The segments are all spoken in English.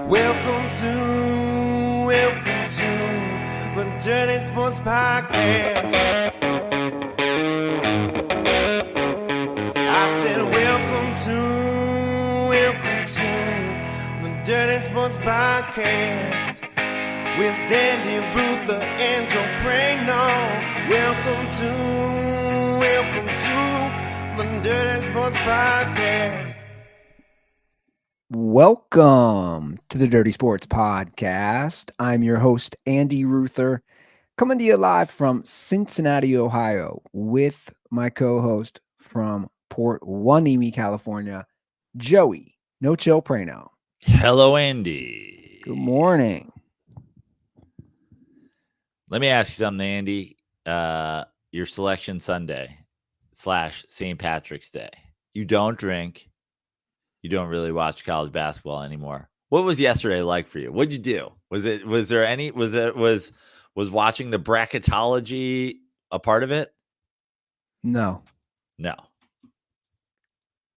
Welcome to the Dirty Sports Podcast. I said welcome to the Dirty Sports Podcast with Andy Ruther and Joe Prano. Welcome to the Dirty Sports Podcast. Welcome to the Dirty Sports Podcast. I'm your host, Andy Ruther, coming to you live from Cincinnati, Ohio, with my co-host from Port Hueneme, California, Joey No Chill Prano. Hello, Andy. Good morning. Let me ask you something, Andy. Your selection Sunday / St. Patrick's Day. You don't drink. You don't really watch college basketball anymore. What was yesterday like for you? What'd you do? Was watching the bracketology a part of it? No.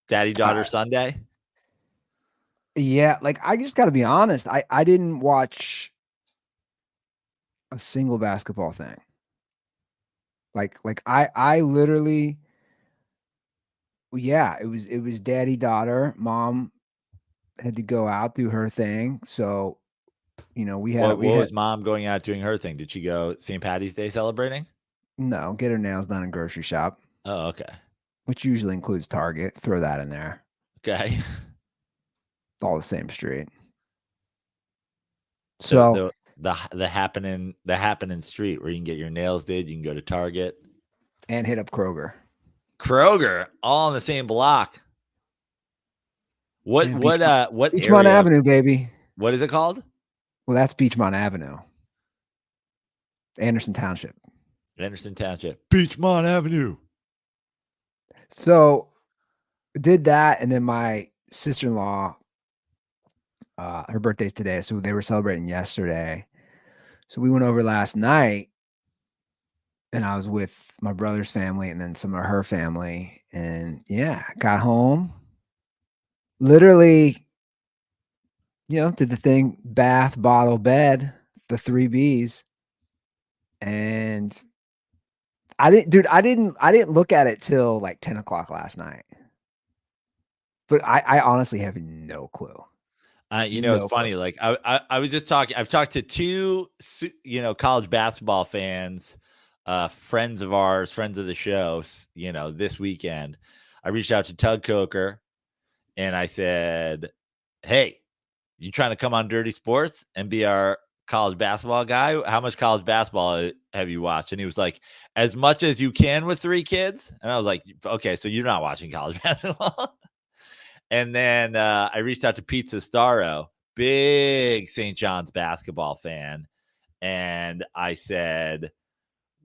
Daddy-daughter Sunday? Yeah, I just got to be honest. I didn't watch a single basketball thing. I literally... Yeah, it was daddy, daughter. Mom had to go out, do her thing. So, we had. What was mom going out doing her thing? Did she go St. Patty's Day celebrating? No, get her nails done in grocery shop. Oh, okay. Which usually includes Target. Throw that in there. Okay. It's all the same street. So the happening street where you can get your nails did, you can go to Target and hit up Kroger, all on the same block. What Beachmont Avenue, baby. What is it called? Well, that's Beachmont Avenue. Anderson Township. Beachmont Avenue. So did that, and then my sister-in-law, her birthday's today, so they were celebrating yesterday. So we went over last night, and I was with my brother's family and then some of her family. And yeah, got home. Literally, did the thing, bath, bottle, bed, the 3 Bs. And I didn't look at it till 10 o'clock last night. But I honestly have no clue. It's funny. I was just talking. I've talked to 2, college basketball fans, friends of ours, friends of the show, this weekend. I reached out to Tug Coker and I said, hey, you trying to come on Dirty Sports and be our college basketball guy? How much college basketball have you watched? And he was like, as much as you can with 3 kids. And I was like, okay, so you're not watching college basketball. And then I reached out to Pete Sestaro, big St. John's basketball fan. And I said,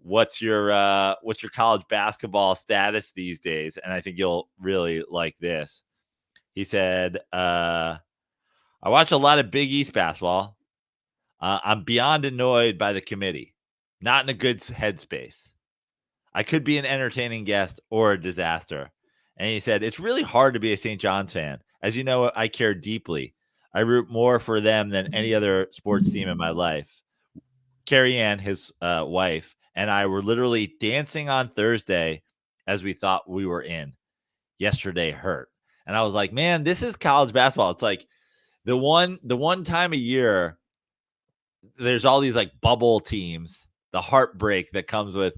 what's your college basketball status these days? And I think you'll really like this. He said, I watch a lot of Big East basketball. I'm beyond annoyed by the committee. Not in a good headspace. I could be an entertaining guest or a disaster. And he said, it's really hard to be a St. John's fan. As you know, I care deeply. I root more for them than any other sports team in my life. Carrie Ann, his wife, and I were literally dancing on Thursday as we thought we were in. Yesterday hurt. And I was like, man, this is college basketball. It's like the one time a year there's all these bubble teams, the heartbreak that comes with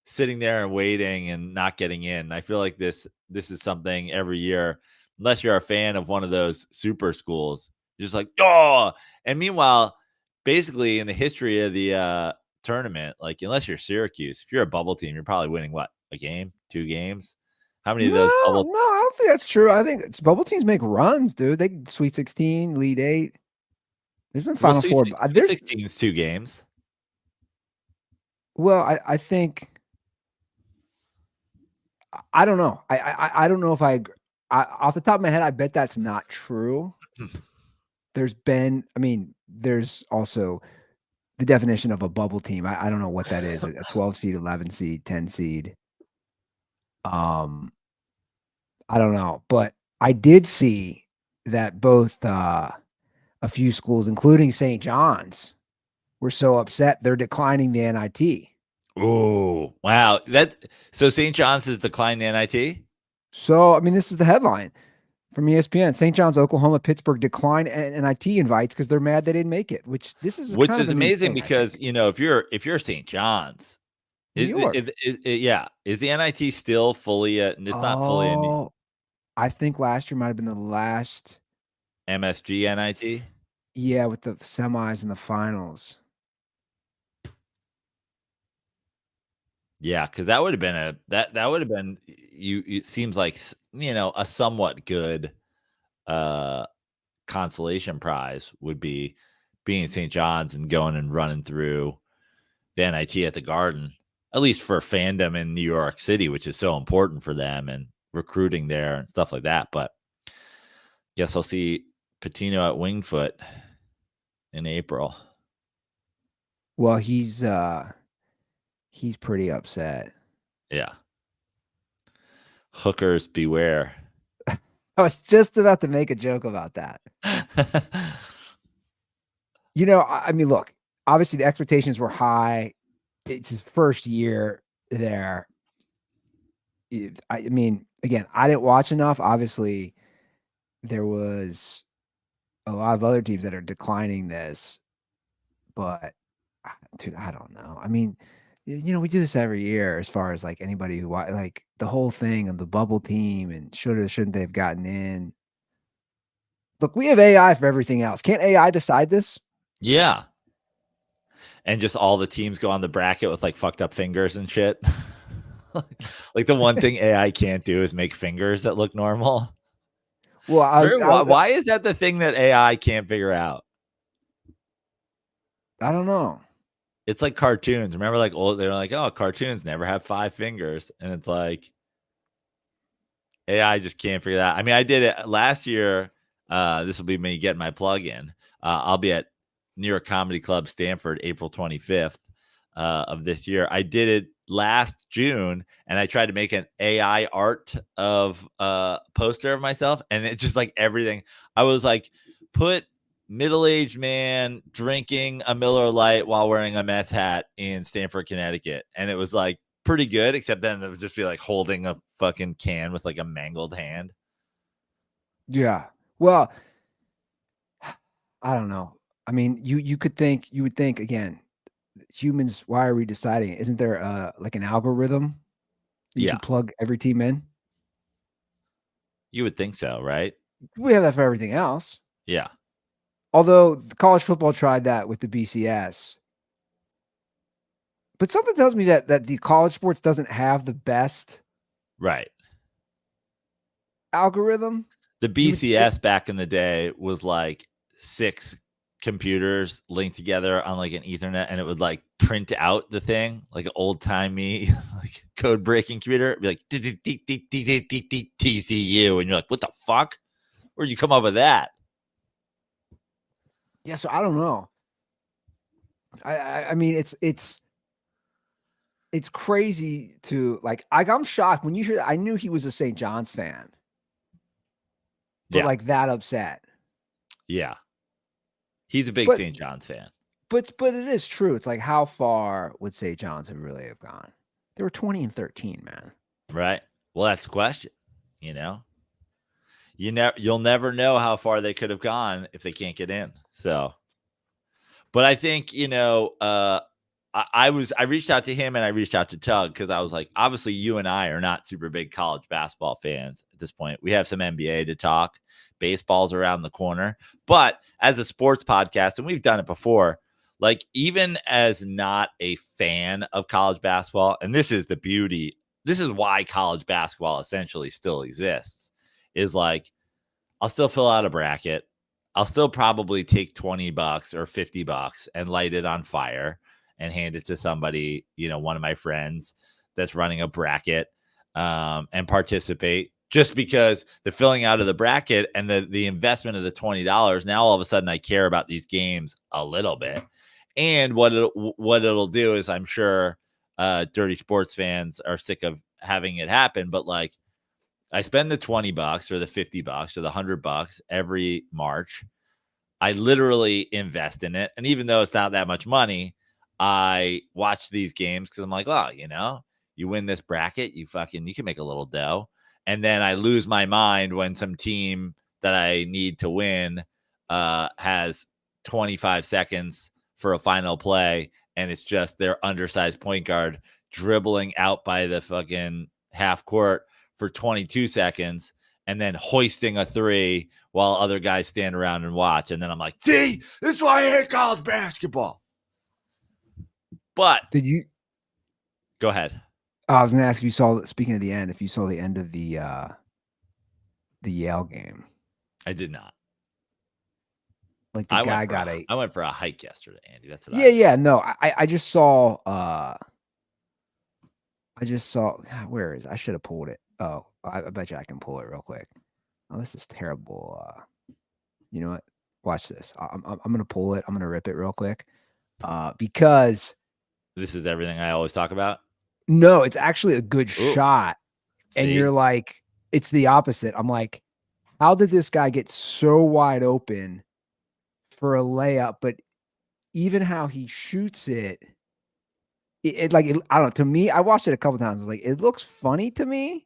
sitting there and waiting and not getting in. I feel like this is something every year, unless you're a fan of one of those super schools, you're just like, oh. And meanwhile, basically in the history of the tournament, unless you're Syracuse, if you're a bubble team, you're probably winning what, a game, 2 games? How many of those bubble? No, I don't think that's true. I think bubble teams make runs, dude. They Sweet 16, Elite 8. There's been Final Four. 16 is 2 games. Well, I think I don't know. I don't know if off the top of my head, I bet that's not true. There's also the definition of a bubble team. I don't know what that is. A 12 seed, 11 seed, 10 seed. I don't know, but I did see that both a few schools, including St. John's, were so upset they're declining the NIT. Oh, wow. So St. John's has declined the NIT? So, I mean, this is the headline from ESPN. St. John's, Oklahoma, Pittsburgh decline NIT invites because they're mad they didn't make it, which is kind of amazing thing, because, if you're St. John's, New York. is the NIT still fully it's not fully in I think last year might have been the last MSG NIT? Yeah, with the semis and the finals. Yeah, because that would have been that would have been it seems like a somewhat good consolation prize would be being St. John's and going and running through the NIT at the Garden, at least for fandom in New York City, which is so important for them and recruiting there and stuff like that. But guess I'll see Pitino at Wingfoot in April. Well, he's pretty upset. Yeah. Hookers beware. I was just about to make a joke about that. I mean, look, obviously the expectations were high. It's his first year there. I mean, again, I didn't watch enough. Obviously, there was a lot of other teams that are declining this, but dude, I don't know. I mean, we do this every year as far as like anybody who like the whole thing of the bubble team and shouldn't they have gotten in. Look, we have AI for everything else. Can't AI decide this? Yeah. And just all the teams go on the bracket with like fucked up fingers and shit. Like the one thing AI can't do is make fingers that look normal. Well, why is that the thing that AI can't figure out? I don't know. It's like cartoons. Remember, like they're like, oh, cartoons never have 5 fingers, and it's like AI just can't figure that out. I mean, I did it last year. This will be me getting my plug in. I'll be at New York Comedy Club Stanford April 25th of this year. I did it last June, and I tried to make an AI art of poster of myself, and it's just like everything. I was like, put middle-aged man drinking a Miller Lite while wearing a Mets hat in Stamford, Connecticut, and it was like pretty good, except then it would just be like holding a fucking can with like a mangled hand. Yeah. Well, I don't know. I mean, you would think again, humans, why are we deciding? Isn't there like an algorithm you can plug every team in? You would think so, right? We have that for everything else. Yeah. Although college football tried that with the BCS. But something tells me that the college sports doesn't have the best algorithm. The BCS back in the day was like 6 computers linked together on like an Ethernet, and it would like print out the thing like an old timey like code breaking computer. It'd be like TCU, and you're like, what the fuck? Where'd you come up with that? Yeah, so I don't know. I mean, it's crazy to like. I'm shocked when you hear that. I knew he was a St. John's fan, but like that upset. Yeah, he's a big St. John's fan. But it is true. It's like, how far would St. John's have really have gone? They were 20-13, man. Right. Well, that's the question. You'll never know how far they could have gone if they can't get in. So, but I think I reached out to him and I reached out to Tug because I was like, obviously you and I are not super big college basketball fans at this point. We have some NBA to talk. Baseball's around the corner. But as a sports podcast, and we've done it before, like even as not a fan of college basketball, and this is the beauty, this is why college basketball essentially still exists, is like I'll still fill out a bracket. I'll still probably take $20 or $50 and light it on fire and hand it to somebody, one of my friends that's running a bracket and participate, just because the filling out of the bracket and the investment of the $20, now all of a sudden I care about these games a little bit. And what it'll do is, I'm sure dirty sports fans are sick of having it happen, but like I spend the $20 or the $50 or the $100 every March. I literally invest in it. And even though it's not that much money, I watch these games because I'm like, oh, you win this bracket, you can make a little dough. And then I lose my mind when some team that I need to win has 25 seconds for a final play, and it's just their undersized point guard dribbling out by the fucking half court for 22 seconds and then hoisting a three while other guys stand around and watch. And then I'm like, see, this is why I hate college basketball. But did you go ahead? I was gonna ask if you saw, speaking of the end, if you saw the end of the Yale game. I did not. Like the guy got I went for a hike yesterday, Andy. That's what yeah. No, I just saw where is it? I should have pulled it. Oh, I bet you I can pull it real quick. Oh, this is terrible. You know what? Watch this. I'm gonna pull it. I'm gonna rip it real quick. Because this is everything I always talk about. No, it's actually a good shot. See? And you're like, it's the opposite. I'm like, how did this guy get so wide open for a layup? But even how he shoots it, I don't know. To me, I watched it a couple times. Like, it looks funny to me.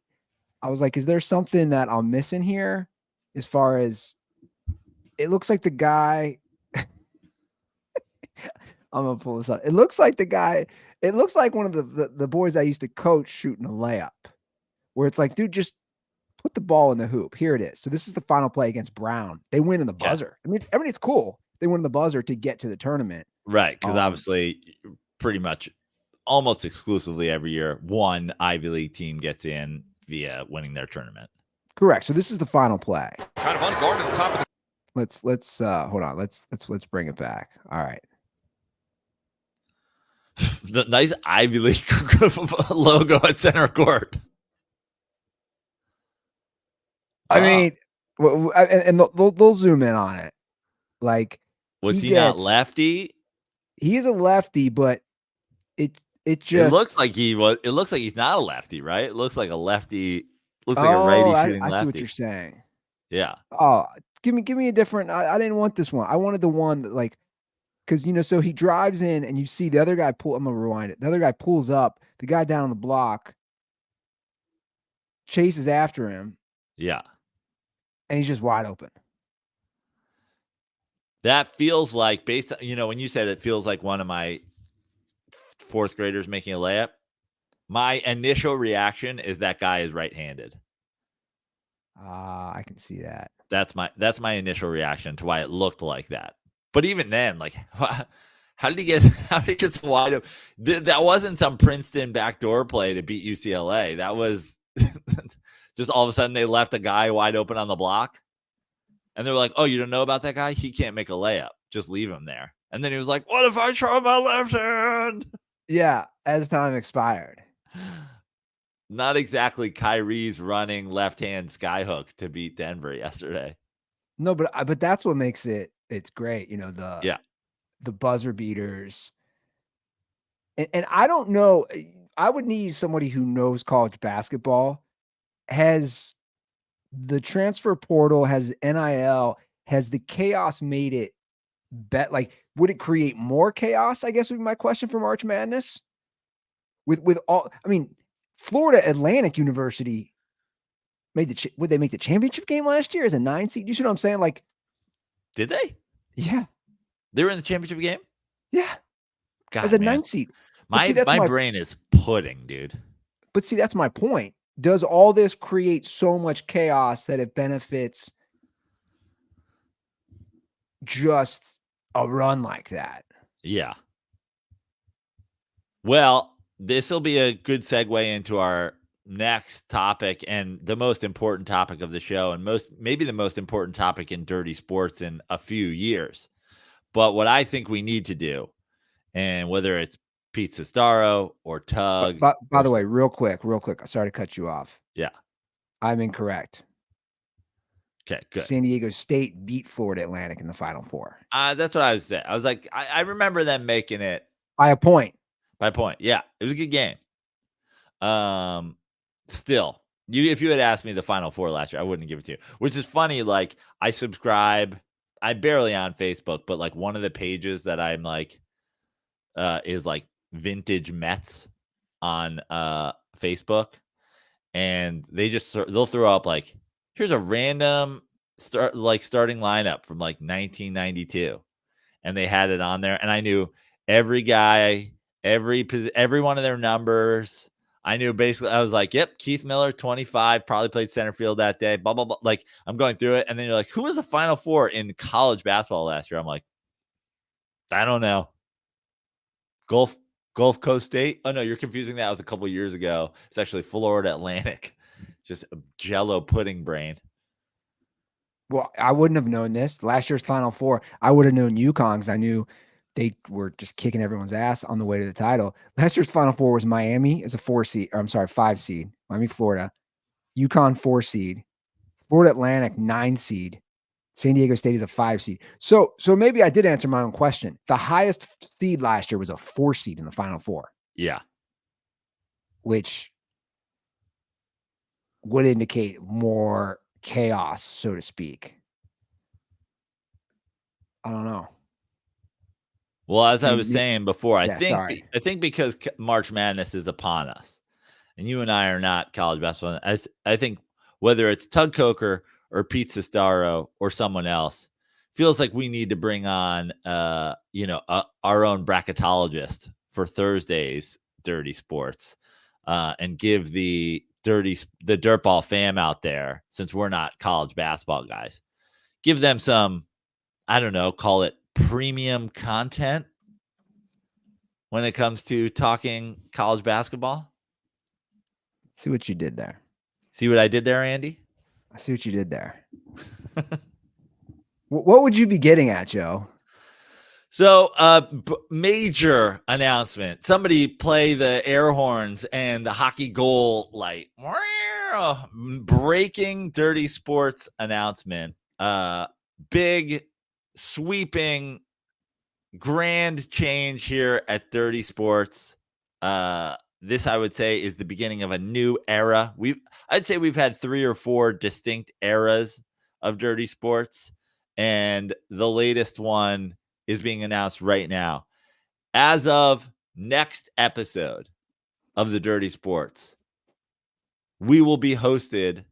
I was like, is there something that I'm missing here? As far as it looks like the guy. I'm gonna pull this up. It looks like one of the boys I used to coach shooting a layup, where it's like, dude, just put the ball in the hoop. Here it is. So this is the final play against Brown. They win in the buzzer. I mean, it's cool. They win in the buzzer to get to the tournament. Right. Because obviously, pretty much almost exclusively every year, one Ivy League team gets in via winning their tournament. Correct. So this is the final play. Kind of unguarded at the top of the. Let's hold on. Let's bring it back. All right. The nice Ivy League logo at center court. I mean, and they'll zoom in on it. Like, was he not lefty? He is a lefty, but it looks like he was. It looks like he's not a lefty, right? It looks like a lefty. Looks like a righty shooting lefty. I see what you're saying. Yeah. Oh, give me a different. I didn't want this one. I wanted the one that, like, because so he drives in and you see the other guy pull. I'm gonna rewind it. The other guy pulls up. The guy down on the block chases after him. Yeah. And he's just wide open. That feels like, based on, when you said it feels like one of my fourth graders making a layup, my initial reaction is that guy is right-handed. I can see that. That's my initial reaction to why it looked like that. But even then, like, how did he get so wide open? That wasn't some Princeton backdoor play to beat UCLA. That was just all of a sudden they left a guy wide open on the block. And they were like, oh, you don't know about that guy? He can't make a layup. Just leave him there. And then he was like, what if I try my left hand? Yeah, as time expired. Not exactly Kyrie's running left-hand skyhook to beat Denver yesterday. No, but that's what makes it's great. The buzzer beaters. And I don't know. I would need somebody who knows college basketball. Has the transfer portal, has NIL, has the chaos made it would it create more chaos? I guess would be my question for March Madness. With all, I mean, Florida Atlantic University would they make the championship game last year as a 9 seed? You see what I'm saying? Like, did they? Yeah, they were in the championship game. Yeah, God, as a 9 seed. My brain is pudding, dude. But see, that's my point. Does all this create so much chaos that it benefits just a run like that? Yeah. Well, this will be a good segue into our next topic and the most important topic of the show, and maybe the most important topic in dirty sports in a few years. But what I think we need to do, and whether it's Pete Sestaro or Tug. By the way, real quick. Sorry to cut you off. Yeah. I'm incorrect. Okay, good. San Diego State beat Florida Atlantic in the Final Four. That's what I was saying. I was like, I remember them making it. By a point. Yeah. It was a good game. Still, if you had asked me the Final Four last year, I wouldn't give it to you, which is funny. Like, I subscribe. barely on Facebook, but like one of the pages that I'm like is like vintage Mets on Facebook, and they'll throw up like, here's a random starting lineup from like 1992, and they had it on there, and I knew every guy, every one of their numbers. I knew basically, I was like, yep, Keith Miller, 25, probably played center field that day, blah, blah, blah. Like, I'm going through it. And then you're like, who was the Final Four in college basketball last year? I'm like, I don't know. Gulf Coast State? Oh, no, you're confusing that with a couple years ago. It's actually Florida Atlantic. Just a Jello pudding brain. Well, I wouldn't have known this. Last year's Final Four, I would have known UConn because I knew they were just kicking everyone's ass on the way to the title. Last year's Final Four was Miami as a 5 seed. Miami, Florida. UConn 4 seed. Florida Atlantic 9 seed. San Diego State is a 5 seed. So maybe I did answer my own question. The highest seed last year was a 4 seed in the Final Four. Yeah. Which would indicate more chaos, so to speak. I don't know. Well, as I was saying before, I think because March Madness is upon us, and you and I are not college basketball, I think whether it's Tug Coker or Pete Sestaro or someone else, feels like we need to bring on, our own bracketologist for Thursday's Dirty Sports, and give the Dirtball fam out there, since we're not college basketball guys, give them some, I don't know, call it premium content when it comes to talking college basketball. See what you did there. See what I did there, Andy? I see what you did there. What would you be getting at, Joe? So, major announcement. Somebody play the air horns and the hockey goal light. Breaking Dirty Sports announcement. Big, sweeping, grand change here at Dirty Sports. This, I would say, is the beginning of a new era. I'd say we've had 3 or 4 distinct eras of Dirty Sports, and the latest one is being announced right now. As of next episode of the Dirty Sports, we will be hosted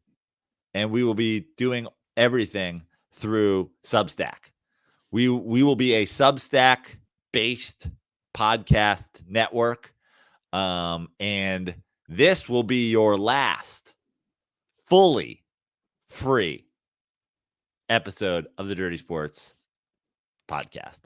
and we will be doing everything through Substack. We will be a Substack-based podcast network. And this will be your last fully free episode of the Dirty Sports podcast.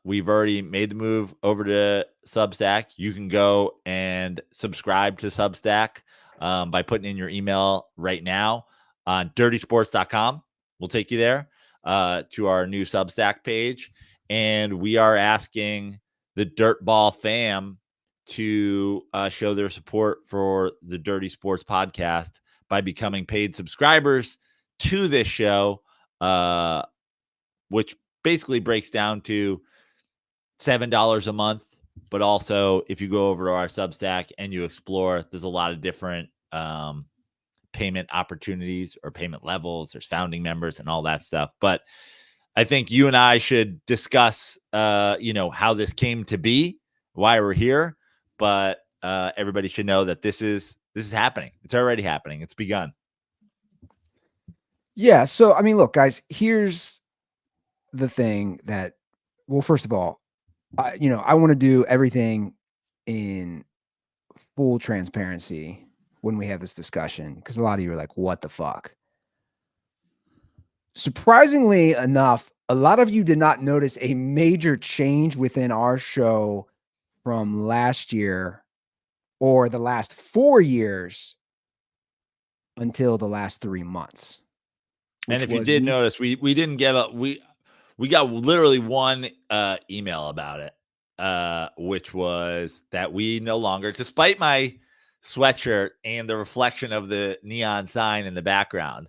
We've already made the move over to Substack. You can go and subscribe to Substack by putting in your email right now on dirtysports.com. We'll take you there to our new Substack page. And we are asking the Dirtball fam to show their support for the Dirty Sports podcast by becoming paid subscribers to this show, which basically breaks down to $7 a month. But also, if you go over to our Substack and you explore, there's a lot of different payment opportunities or payment levels. There's founding members and all that stuff. But I think you and I should discuss, how this came to be, why we're here. But everybody should know that this is happening. It's already happening. It's begun. Yeah. So, I mean, look, guys, here's the thing that, well, first of all, I want to do everything in full transparency when we have this discussion, because a lot of you are like, what the fuck? Surprisingly enough, a lot of you did not notice a major change within our show from last year or the last 4 years until the last 3 months. And if you did notice, we didn't get we got literally one email about it, which was that we no longer, despite my sweatshirt and the reflection of the neon sign in the background,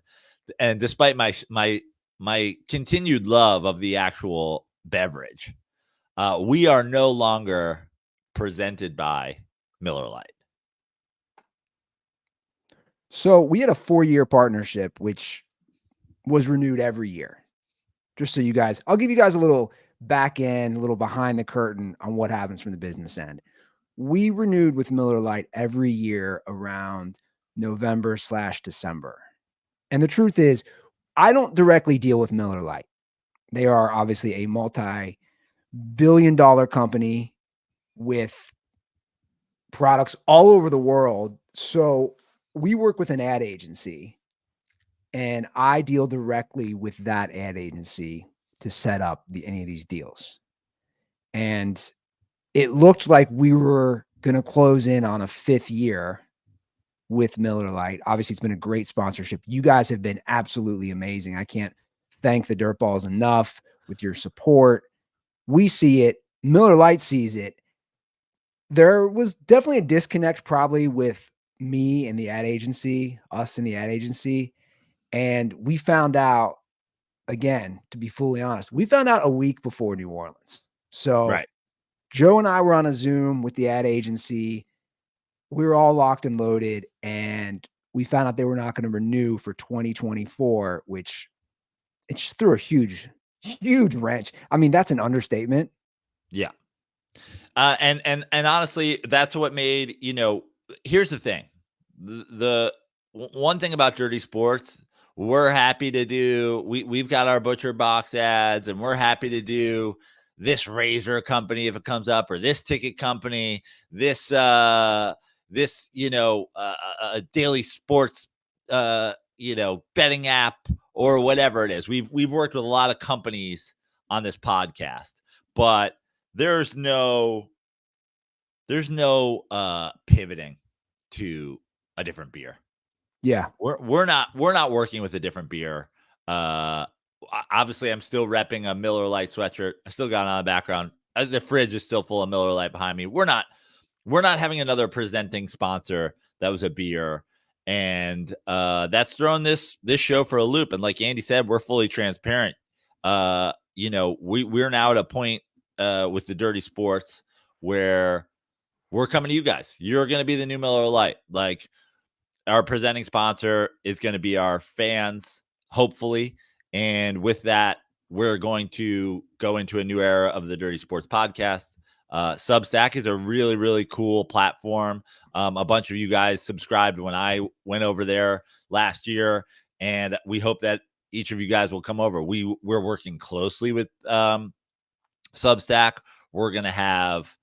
and despite my continued love of the actual beverage, we are no longer presented by Miller Lite. So we had a 4-year partnership, which was renewed every year. just so you guys, I'll give you guys a little back end, a little behind the curtain on what happens from the business end. We renewed with Miller Lite every year around November/December. And the truth is, I don't directly deal with Miller Lite. They are obviously a multi-billion-dollar company with products all over the world. So we work with an ad agency, and I deal directly with that ad agency to set up any of these deals. And it looked like we were going to close in on a 5th year with Miller Lite. Obviously, it's been a great sponsorship. You guys have been absolutely amazing. I can't thank the Dirtballs enough with your support. We see it. Miller Lite sees it. There was definitely a disconnect probably with me and the ad agency, us and the ad agency. And we found out, again, to be fully honest, we found out a week before New Orleans. So Right. Joe and I were on a Zoom with the ad agency. We were all locked and loaded, and we found out they were not going to renew for 2024, which it just threw a huge wrench. I mean, that's an understatement. Yeah. And honestly, that's what made, here's the thing. The one thing about Dirty Sports, we're happy to do, we've got our Butcher Box ads, and we're happy to do this razor company if it comes up, or this ticket company, this daily sports betting app, or whatever it is. We've worked with a lot of companies on this podcast, but there's no pivoting to a different beer. Yeah. We're not working with a different beer. Obviously I'm still repping a Miller Lite sweatshirt. I still got it on the background. The fridge is still full of Miller Lite behind me. We're not having another presenting sponsor that was a beer. And that's thrown this show for a loop. And like Andy said, we're fully transparent. We're now at a point with the Dirty Sports where we're coming to you guys. You're going to be the new Miller Lite. Like, our presenting sponsor is going to be our fans, hopefully. And with that, we're going to go into a new era of the Dirty Sports podcast. Substack is a really, really cool platform. A bunch of you guys subscribed when I went over there last year, and we hope that each of you guys will come over. We're working closely with Substack. We're going to have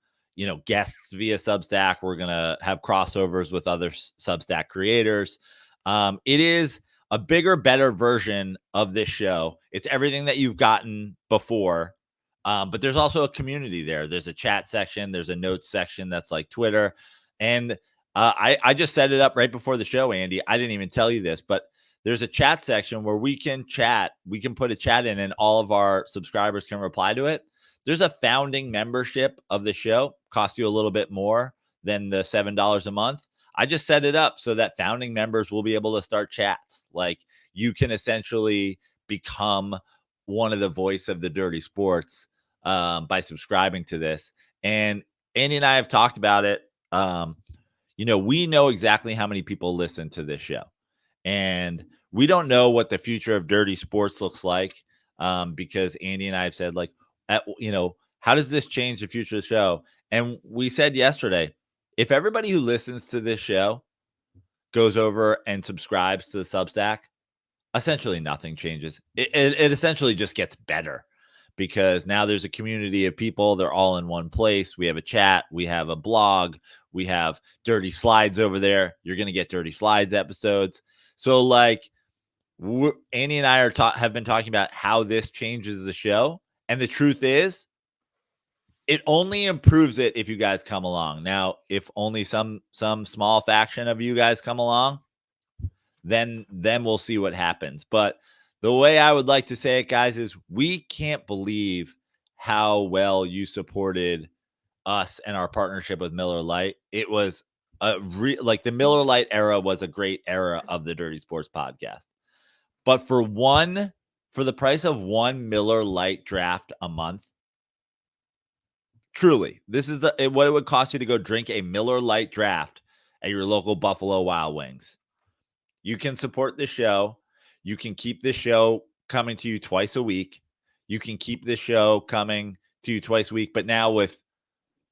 guests via Substack. We're going to have crossovers with other Substack creators. It is a bigger, better version of this show. It's everything that you've gotten before. But there's also a community there. There's a chat section. There's a notes section that's like Twitter. And I just set it up right before the show, Andy. I didn't even tell you this, but there's a chat section where we can chat. We can put a chat in, and all of our subscribers can reply to it. There's a founding membership of the show. Costs you a little bit more than the $7 a month. I just set it up so that founding members will be able to start chats. Like, you can essentially become one of the voice of the Dirty Sports by subscribing to this. And Andy and I have talked about it. We know exactly how many people listen to this show, and we don't know what the future of Dirty Sports looks like because Andy and I have said, like, how does this change the future of the show? And we said yesterday, if everybody who listens to this show goes over and subscribes to the Substack, essentially nothing changes. It essentially just gets better, because now there's a community of people. They're all in one place. We have a chat. We have a blog. We have Dirty Slides over there. You're going to get Dirty Slides episodes. So, like, Andy and I have been talking about how this changes the show. And the truth is, it only improves it if you guys come along. Now, if only some small faction of you guys come along, then we'll see what happens. But the way I would like to say it, guys, is we can't believe how well you supported us and our partnership with Miller Lite. It was the Miller Lite era was a great era of the Dirty Sports podcast. But for the price of one Miller Lite draft a month, truly, this is what it would cost you to go drink a Miller Lite draft at your local Buffalo Wild Wings. You can support the show. You can keep this show coming to you twice a week. you can keep this show coming to you twice a week, but now with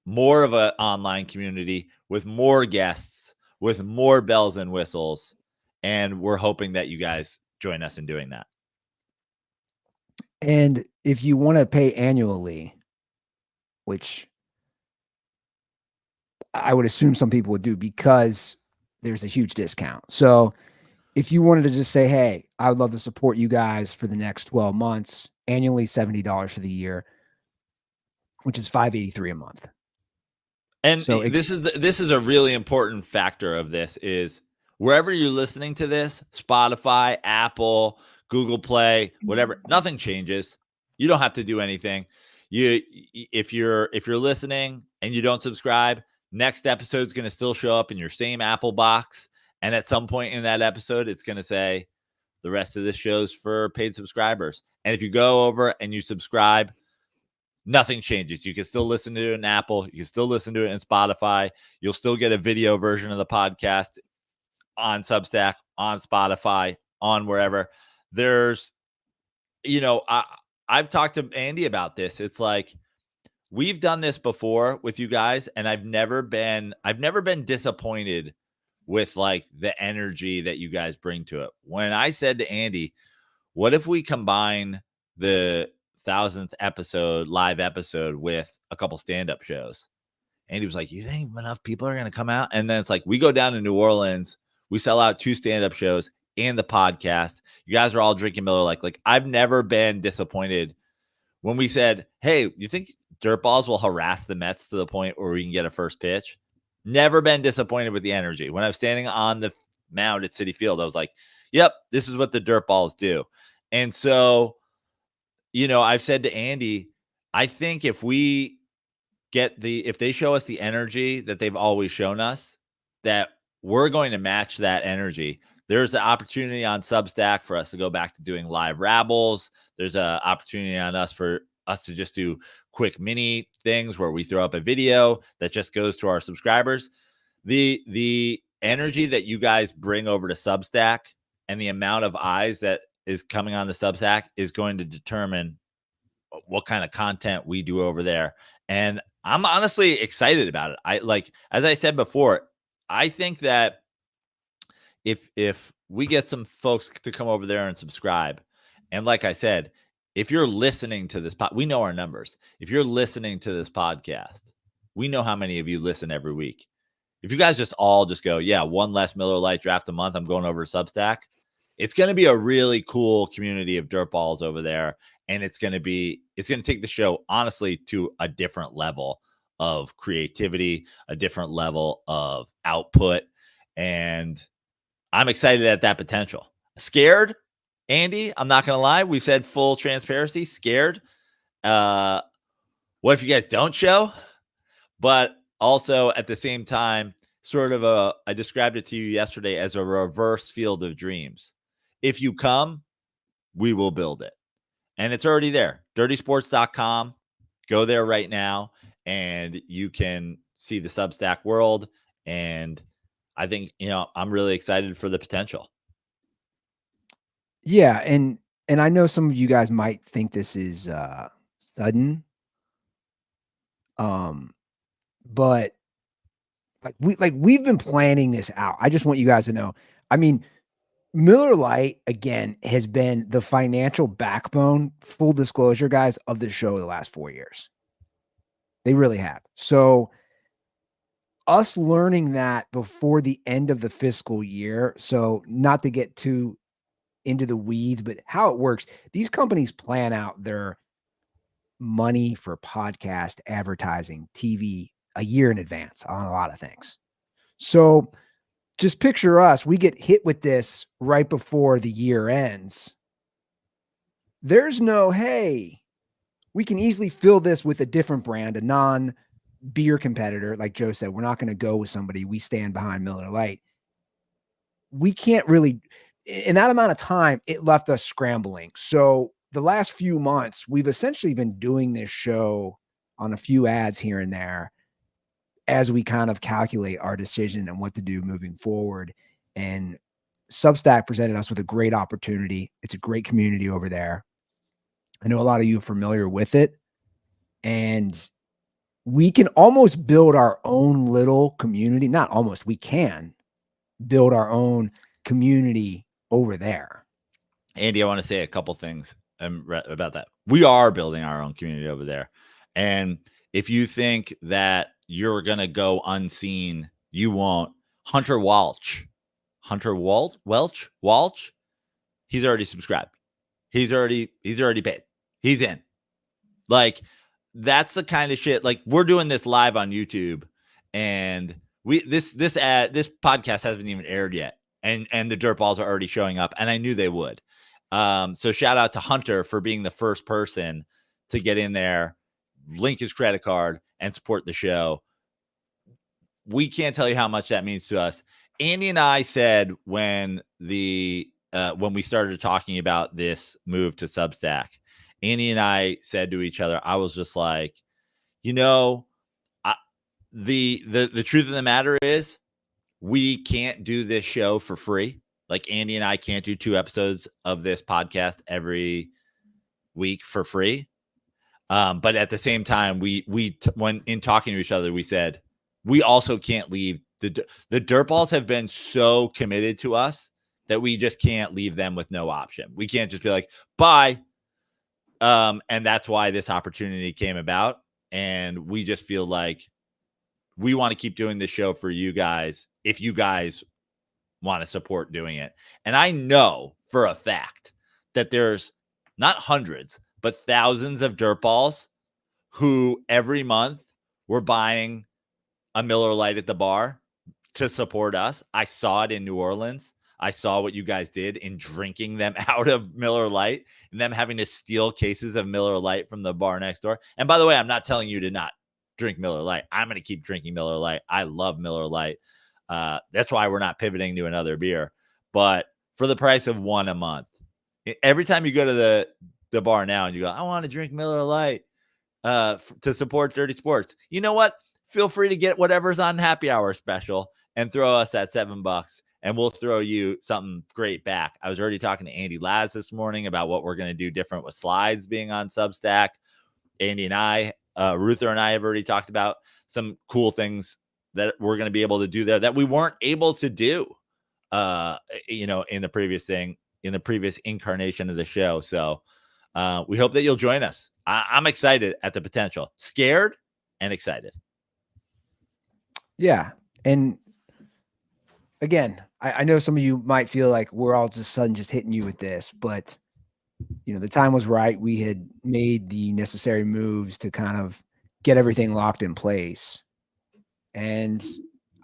more of an online community, with more guests, with more bells and whistles. And we're hoping that you guys join us in doing that. And if you want to pay annually, which I would assume some people would do because there's a huge discount. So if you wanted to just say, hey, I would love to support you guys for the next 12 months, annually $70 for the year, which is $583 a month. And so this is a really important factor of this is wherever you're listening to this, Spotify, Apple, Google Play, whatever, nothing changes. You don't have to do anything. If you're listening and you don't subscribe, next episode is going to still show up in your same Apple box. And at some point in that episode, it's going to say the rest of this show's for paid subscribers. And if you go over and you subscribe, nothing changes. You can still listen to it in Apple. You can still listen to it in Spotify. You'll still get a video version of the podcast on Substack, on Spotify, on wherever. There's, I've talked to Andy about this. It's like, we've done this before with you guys, and I've never been disappointed with like the energy that you guys bring to it. When I said to Andy, what if we combine the 1,000th live episode with a couple stand-up shows? And he was like, you think enough people are going to come out? And then it's like, we go down to New Orleans, we sell out 2 stand-up shows and the podcast. You guys are all drinking Miller Lite. Like, I've never been disappointed when we said, hey, you think Dirtballs will harass the Mets to the point where we can get a first pitch? Never been disappointed with the energy. When I was standing on the mound at Citi Field, I was like, yep, this is what the Dirtballs do. And so, I've said to Andy, I think if they show us the energy that they've always shown us, that we're going to match that energy. There's an opportunity on Substack for us to go back to doing live rabbles. There's an opportunity on us for us to just do quick mini things where we throw up a video that just goes to our subscribers. The energy that you guys bring over to Substack and the amount of eyes that is coming on the Substack is going to determine what kind of content we do over there. And I'm honestly excited about it. As I said before, I think that if we get some folks to come over there and subscribe, and like I said, if you're listening to this, we know our numbers. If you're listening to this podcast, we know how many of you listen every week. If you guys just go, yeah, one less Miller Lite draft a month, I'm going over to Substack. It's going to be a really cool community of dirtballs over there. And it's going to take the show, honestly, to a different level of creativity, a different level of output. And I'm excited at that potential. Scared, Andy, I'm not going to lie. We said full transparency, scared. What if you guys don't show? But also at the same time, I described it to you yesterday as a reverse Field of Dreams. If you come, we will build it. And it's already there. dirtysports.com. Go there right now and you can see the Substack world. And I think, I'm really excited for the potential. Yeah. And I know some of you guys might think this is sudden. But we've been planning this out. I just want you guys to know. I mean, Miller Lite, again, has been the financial backbone, full disclosure, guys, of the show the last 4 years. They really have. So us learning that before the end of the fiscal year, so not to get too into the weeds, but how it works, these companies plan out their money for podcast, advertising, TV a year in advance on a lot of things. So just picture us, we get hit with this right before the year ends. There's no, hey, we can easily fill this with a different brand, a non-beer competitor. Like Joe said, we're not going to go with somebody. We stand behind Miller Lite. We can't really, in that amount of time, it left us scrambling. So the last few months, we've essentially been doing this show on a few ads here and there as we kind of calculate our decision and what to do moving forward. And Substack presented us with a great opportunity. It's a great community over there. I know a lot of you are familiar with it, and we can almost build our own little community. Not almost, we can build our own community over there. Andy, I want to say a couple things about that. We are building our own community over there. And if you think that you're going to go unseen, you won't. Hunter Welch, he's already subscribed. He's already paid. He's in. Like, that's the kind of shit. Like, we're doing this live on YouTube, and this podcast hasn't even aired yet. And the dirt balls are already showing up, and I knew they would. So shout out to Hunter for being the first person to get in there, link his credit card, and support the show. We can't tell you how much that means to us. Andy and I said when we started talking about this move to Substack, Andy and I said to each other, I was just like, the truth of the matter is, we can't do this show for free. Like, Andy and I can't do 2 episodes of this podcast every week for free. But at the same time, when in talking to each other, we said we also can't leave the dirt balls have been so committed to us that we just can't leave them with no option. We can't just be like, bye. And that's why this opportunity came about. And we just feel like we want to keep doing this show for you guys if you guys want to support doing it. And I know for a fact that there's not hundreds, but thousands of dirt balls who every month were buying a Miller Lite at the bar to support us. I saw it in New Orleans. I saw what you guys did in drinking them out of Miller Lite and them having to steal cases of Miller Lite from the bar next door. And by the way, I'm not telling you to not drink Miller Lite. I'm going to keep drinking Miller Lite. I love Miller Lite. That's why we're not pivoting to another beer. But for the price of one a month, every time you go to the bar now and you go, I want to drink Miller Lite to support Dirty Sports. You know what? Feel free to get whatever's on happy hour special and throw us that $7, and we'll throw you something great back. I was already talking to Andy Laz this morning about what we're going to do different with slides being on Substack. Andy and I, Ruther and I have already talked about some cool things that we're going to be able to do there that we weren't able to do, in the previous incarnation of the show. So we hope that you'll join us. I'm excited at the potential, scared and excited. Yeah. And again, I know some of you might feel like we're all just sudden just hitting you with this, but the time was right. We had made the necessary moves to kind of get everything locked in place. And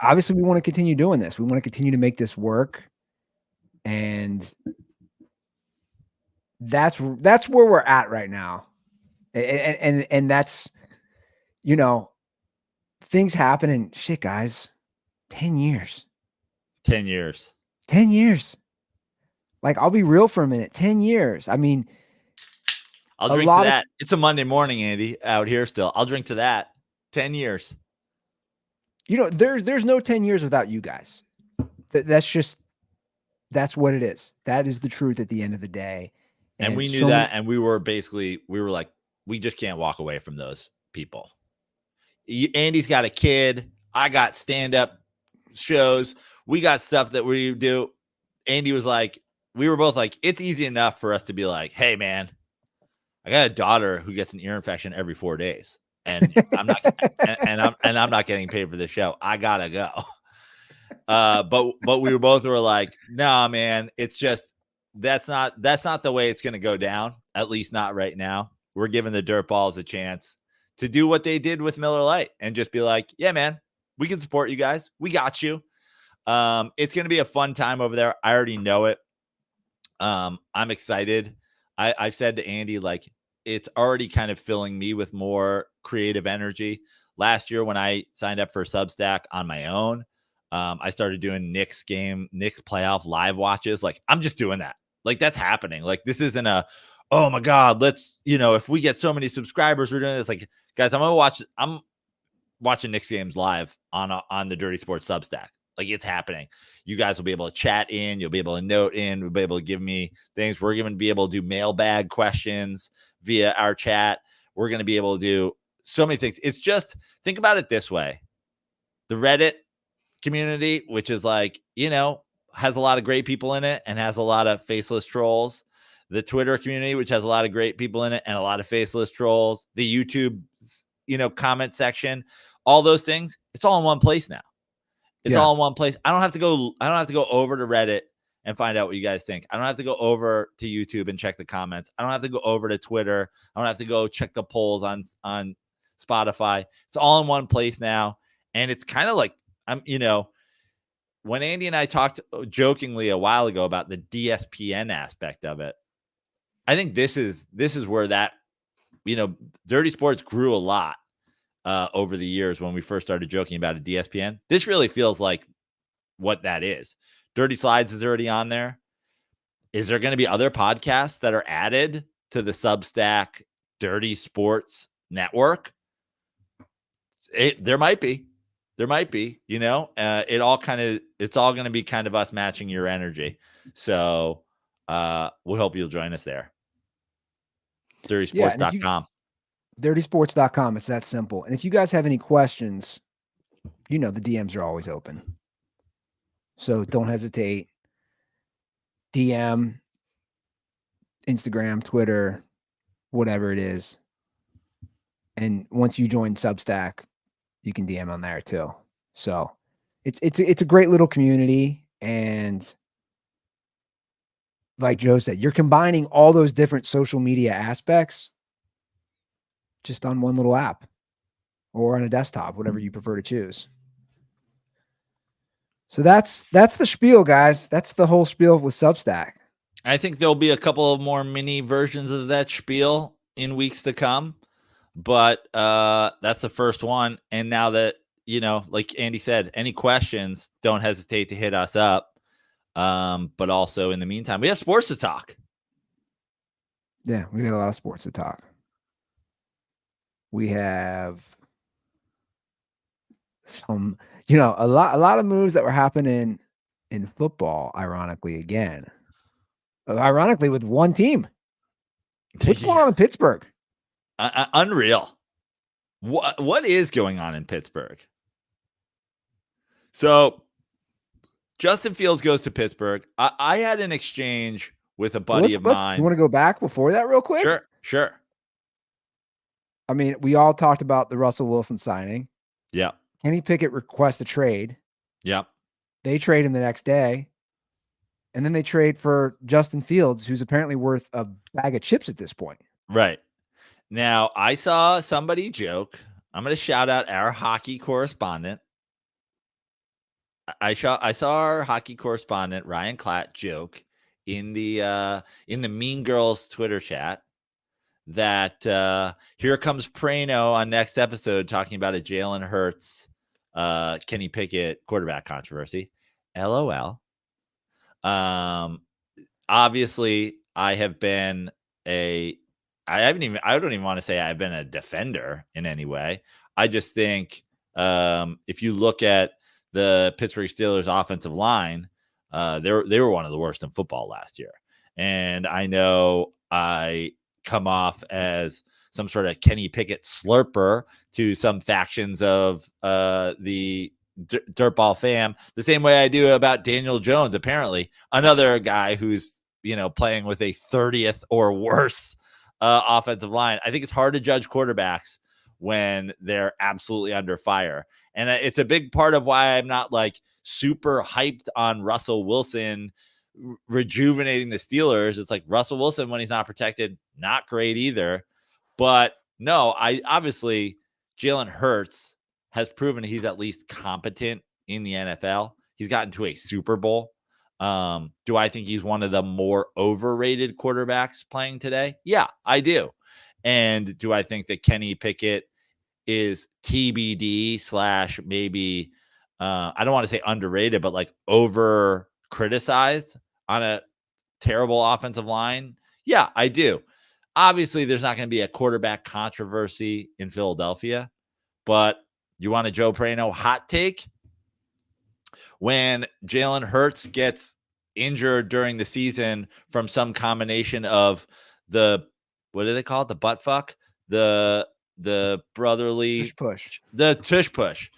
obviously we want to continue doing this. We want to continue to make this work. And that's where we're at right now. And that's, things happen and shit, guys. 10 years. 10 years. 10 years. Like, I'll be real for a minute. 10 years. I mean, I'll drink to that. It's a Monday morning, Andy, out here still. I'll drink to that. 10 years. There's no 10 years without you guys. That's what it is. That is the truth at the end of the day. And we knew that. And we were like, we just can't walk away from those people. Andy's got a kid. I got stand-up shows. We got stuff that we do. Andy was like, we were both like, it's easy enough for us to be like, hey, man, I got a daughter who gets an ear infection every 4 days. And I'm not I'm not getting paid for this show. I gotta go. But we were like, nah, man, it's just that's not the way it's gonna go down. At least not right now. We're giving the dirt balls a chance to do what they did with Miller Lite and just be like, yeah, man, we can support you guys. We got you. It's gonna be a fun time over there. I already know it. I'm excited. I've said to Andy, like, it's already kind of filling me with more creative energy. Last year when I signed up for Substack on my own, I started doing Knicks playoff live watches. Like, I'm just doing that. Like, that's happening. Like, this isn't oh my God, let's, if we get so many subscribers, we're doing this. Like, guys, I'm watching Knicks games live on the Dirty Sports Substack. Like, it's happening. You guys will be able to chat in. You'll be able to note in. We'll be able to give me things. We're going to be able to do mailbag questions. via our chat. We're going to be able to do so many things. It's just, think about it this way. The Reddit community, which is like, has a lot of great people in it and has a lot of faceless trolls. The Twitter community, which has a lot of great people in it and a lot of faceless trolls. The YouTube, comment section, all those things. It's all in one place now. It's all in one place. I don't have to go over to Reddit and find out what you guys think. I don't have to go over to YouTube and check the comments. I don't have to go over to Twitter. I don't have to go check the polls on Spotify. It's all in one place now. And it's kind of like, when Andy and I talked jokingly a while ago about the DSPN aspect of it, I think this is where that, Dirty Sports grew a lot over the years when we first started joking about a DSPN. This really feels like what that is. Dirty Slides is already on there. Is there going to be other podcasts that are added to the Substack Dirty Sports network? There might be. It's all going to be kind of us matching your energy. So we hope you'll join us there. DirtySports.com. DirtySports.com. It's that simple. And if you guys have any questions, the DMs are always open. So don't hesitate. DM, Instagram, Twitter, whatever it is. And once you join Substack, you can DM on there too. So it's a great little community. And like Joe said, you're combining all those different social media aspects just on one little app or on a desktop, whatever you prefer to choose. So that's the spiel, guys. That's the whole spiel with Substack. I think there'll be a couple of more mini versions of that spiel in weeks to come, but that's the first one. And now that, like Andy said, any questions, don't hesitate to hit us up. But also in the meantime, we have sports to talk. Yeah, we got a lot of sports to talk. We have some, a lot of moves that were happening in football, ironically with one team. What's going on in Pittsburgh? Unreal. What is going on in Pittsburgh? So Justin Fields goes to Pittsburgh. I had an exchange with a buddy of mine. You want to go back before that real quick? Sure. I mean, we all talked about the Russell Wilson signing. Yeah. Kenny Pickett requests a trade. Yep. They trade him the next day. And then they trade for Justin Fields, who's apparently worth a bag of chips at this point. Right. Now, I saw somebody joke. I'm going to shout out our hockey correspondent. I saw our hockey correspondent, Ryan Klatt, joke in the Mean Girls Twitter chat that here comes Prano on next episode talking about a Jalen Hurts, Kenny Pickett quarterback controversy. LOL. Obviously, I don't even want to say I've been a defender in any way. I just think if you look at the Pittsburgh Steelers offensive line, they were one of the worst in football last year. And I know I come off as some sort of Kenny Pickett slurper to some factions of the Dirtball fam, the same way I do about Daniel Jones, apparently another guy who's, playing with a 30th or worse offensive line. I think it's hard to judge quarterbacks when they're absolutely under fire. And it's a big part of why I'm not like super hyped on Russell Wilson rejuvenating the Steelers. It's like Russell Wilson, when he's not protected, not great either. But no, obviously Jalen Hurts has proven he's at least competent in the NFL. He's gotten to a Super Bowl. Do I think he's one of the more overrated quarterbacks playing today? Yeah, I do. And do I think that Kenny Pickett is TBD / maybe, I don't want to say underrated, but like over criticized on a terrible offensive line? Yeah, I do. Obviously, there's not going to be a quarterback controversy in Philadelphia, but you want a Joe Prano hot take? When Jalen Hurts gets injured during the season from some combination of the what do they call it? The butt fuck? The brotherly Tush push. The tush push.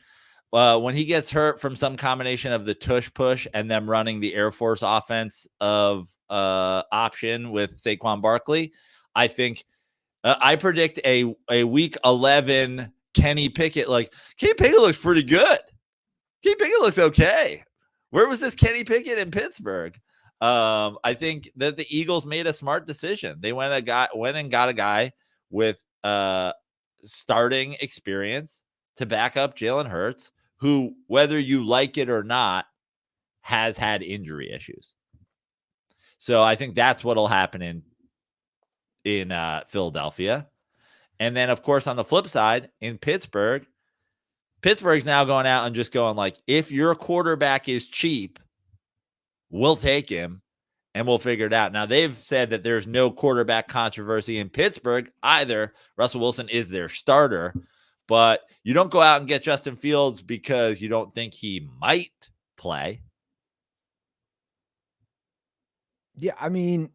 When he gets hurt from some combination of the tush push and them running the Air Force offense of option with Saquon Barkley, I think I predict a week 11 Kenny Pickett. Like, Kenny Pickett looks pretty good. Kenny Pickett looks okay. Where was this Kenny Pickett in Pittsburgh? I think that the Eagles made a smart decision. They went and got a guy with starting experience to back up Jalen Hurts, who, whether you like it or not, has had injury issues. So I think that's what'll happen in Philadelphia. And then, of course, on the flip side, in Pittsburgh's now going out and just going like, if your quarterback is cheap, we'll take him and we'll figure it out. Now, they've said that there's no quarterback controversy in Pittsburgh either. Russell Wilson is their starter, but you don't go out and get Justin Fields because you don't think he might play. Yeah, I mean,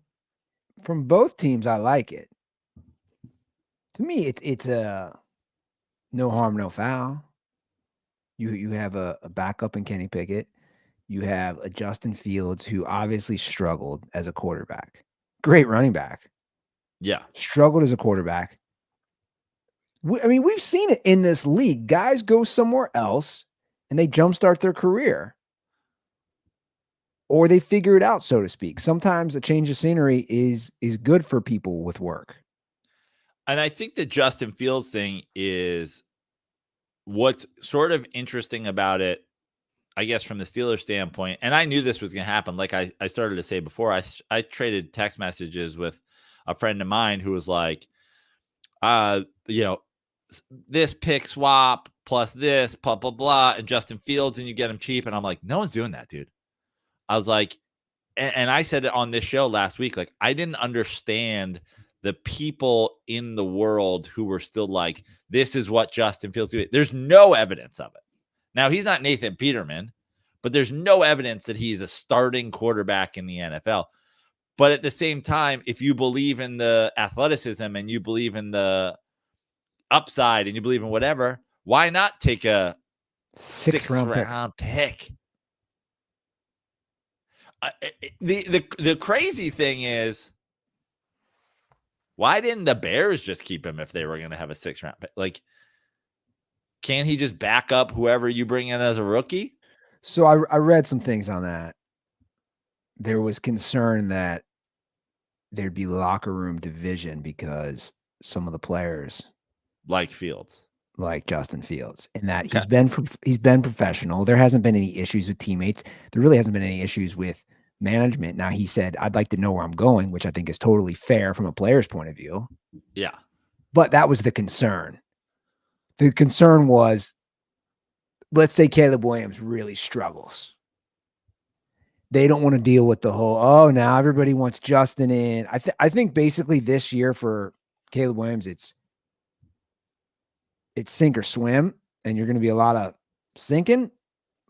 from both teams, I like it. To me, it's a no harm, no foul. You have a backup in Kenny Pickett. You have a Justin Fields who obviously struggled as a quarterback. Great running back. Yeah. Struggled as a quarterback. We've seen it in this league. Guys go somewhere else and they jumpstart their career. Or they figure it out, so to speak. Sometimes a change of scenery is good for people with work. And I think the Justin Fields thing is what's sort of interesting about it, I guess, from the Steelers standpoint. And I knew this was going to happen. Like I started to say before, I traded text messages with a friend of mine who was like, this pick swap plus this, blah, blah, blah, and Justin Fields, and you get him cheap. And I'm like, no one's doing that, dude. I was like, and I said it on this show last week, like, I didn't understand the people in the world who were still like, this is what Justin Fields do. There's no evidence of it. Now, he's not Nathan Peterman, but there's no evidence that he's a starting quarterback in the NFL. But at the same time, if you believe in the athleticism and you believe in the upside and you believe in whatever, why not take a sixth round pick? The crazy thing is, why didn't the Bears just keep him if they were going to have a 6th round pick? Like, can't he just back up whoever you bring in as a rookie? So I read some things on that. There was concern that there'd be locker room division because some of the players like Fields, like Justin Fields, and that he's been professional. There hasn't been any issues with teammates. There really hasn't been any issues with management. Now, he said, I'd like to know where I'm going, which I think is totally fair from a player's point of view. Yeah. But that was the concern. The concern was, let's say Caleb Williams really struggles. They don't want to deal with the whole, now everybody wants Justin in. I think basically this year for Caleb Williams, it's sink or swim, and you're going to be a lot of sinking,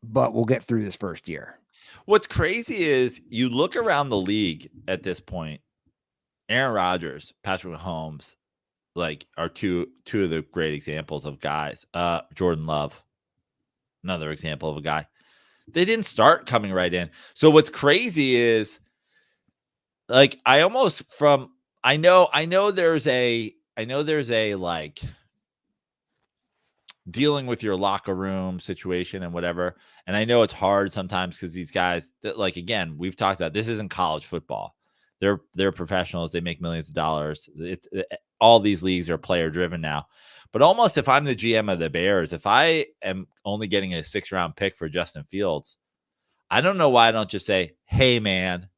but we'll get through this first year. What's crazy is you look around the league at this point, Aaron Rodgers, Patrick Mahomes, like, are two of the great examples of guys. Jordan Love, another example of a guy. They didn't start coming right in. So what's crazy is, like, I know there's a like dealing with your locker room situation and whatever. And I know it's hard sometimes because these guys that, like, again, we've talked about, this isn't college football. They're professionals. They make millions of dollars. All these leagues are player driven now. But almost if I'm the GM of the Bears, if I am only getting a 6th round pick for Justin Fields, I don't know why I don't just say, hey, man,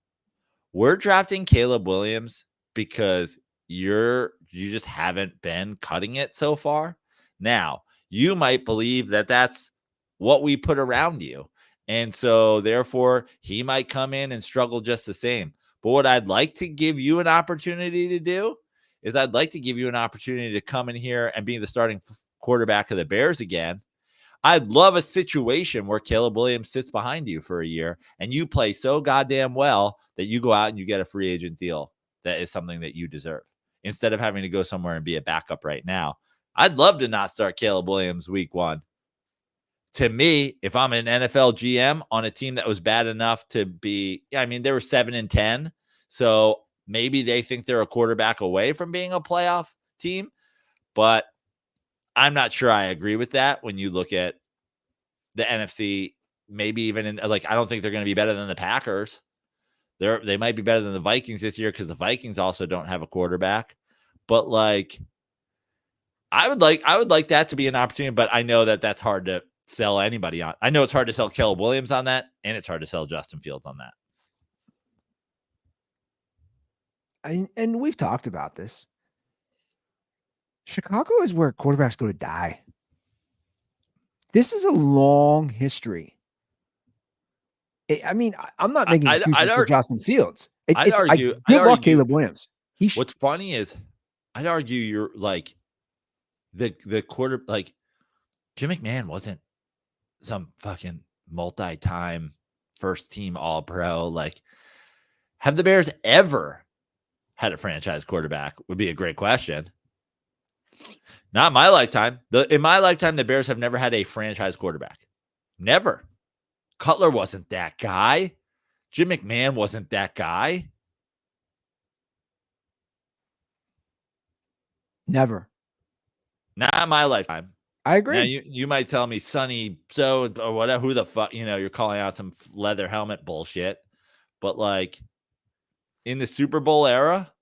we're drafting Caleb Williams because you just haven't been cutting it so far. Now, you might believe that that's what we put around you. And so therefore he might come in and struggle just the same. But what I'd like to give you an opportunity to do is I'd like to give you an opportunity to come in here and be the starting quarterback of the Bears again. I'd love a situation where Caleb Williams sits behind you for a year and you play so goddamn well that you go out and you get a free agent deal that is something that you deserve. instead of having to go somewhere and be a backup right now. I'd love to not start Caleb Williams week 1. To me, if I'm an NFL GM on a team that was bad enough to be, I mean, they were 7-10. So maybe they think they're a quarterback away from being a playoff team, but I'm not sure I agree with that when you look at the NFC, maybe even in I don't think they're going to be better than the Packers. They might be better than the Vikings this year because the Vikings also don't have a quarterback. But I would like that to be an opportunity, but I know that that's hard to sell anybody on. I know it's hard to sell Caleb Williams on that, and it's hard to sell Justin Fields on that. And we've talked about this. Chicago is where quarterbacks go to die. This is a long history. I'm not making excuses for Justin Fields. Good luck, Caleb Williams. What's funny is I'd argue you're the quarter, Jim McMahon wasn't some fucking multi-time first team all-pro. Have the Bears ever had a franchise quarterback would be a great question. Not in my lifetime. In my lifetime, the Bears have never had a franchise quarterback. Never. Cutler wasn't that guy. Jim McMahon wasn't that guy. Never. Not in my lifetime. I agree. Now, you might tell me Sonny so or whatever, who the fuck, you're calling out some leather helmet bullshit. But in the Super Bowl era,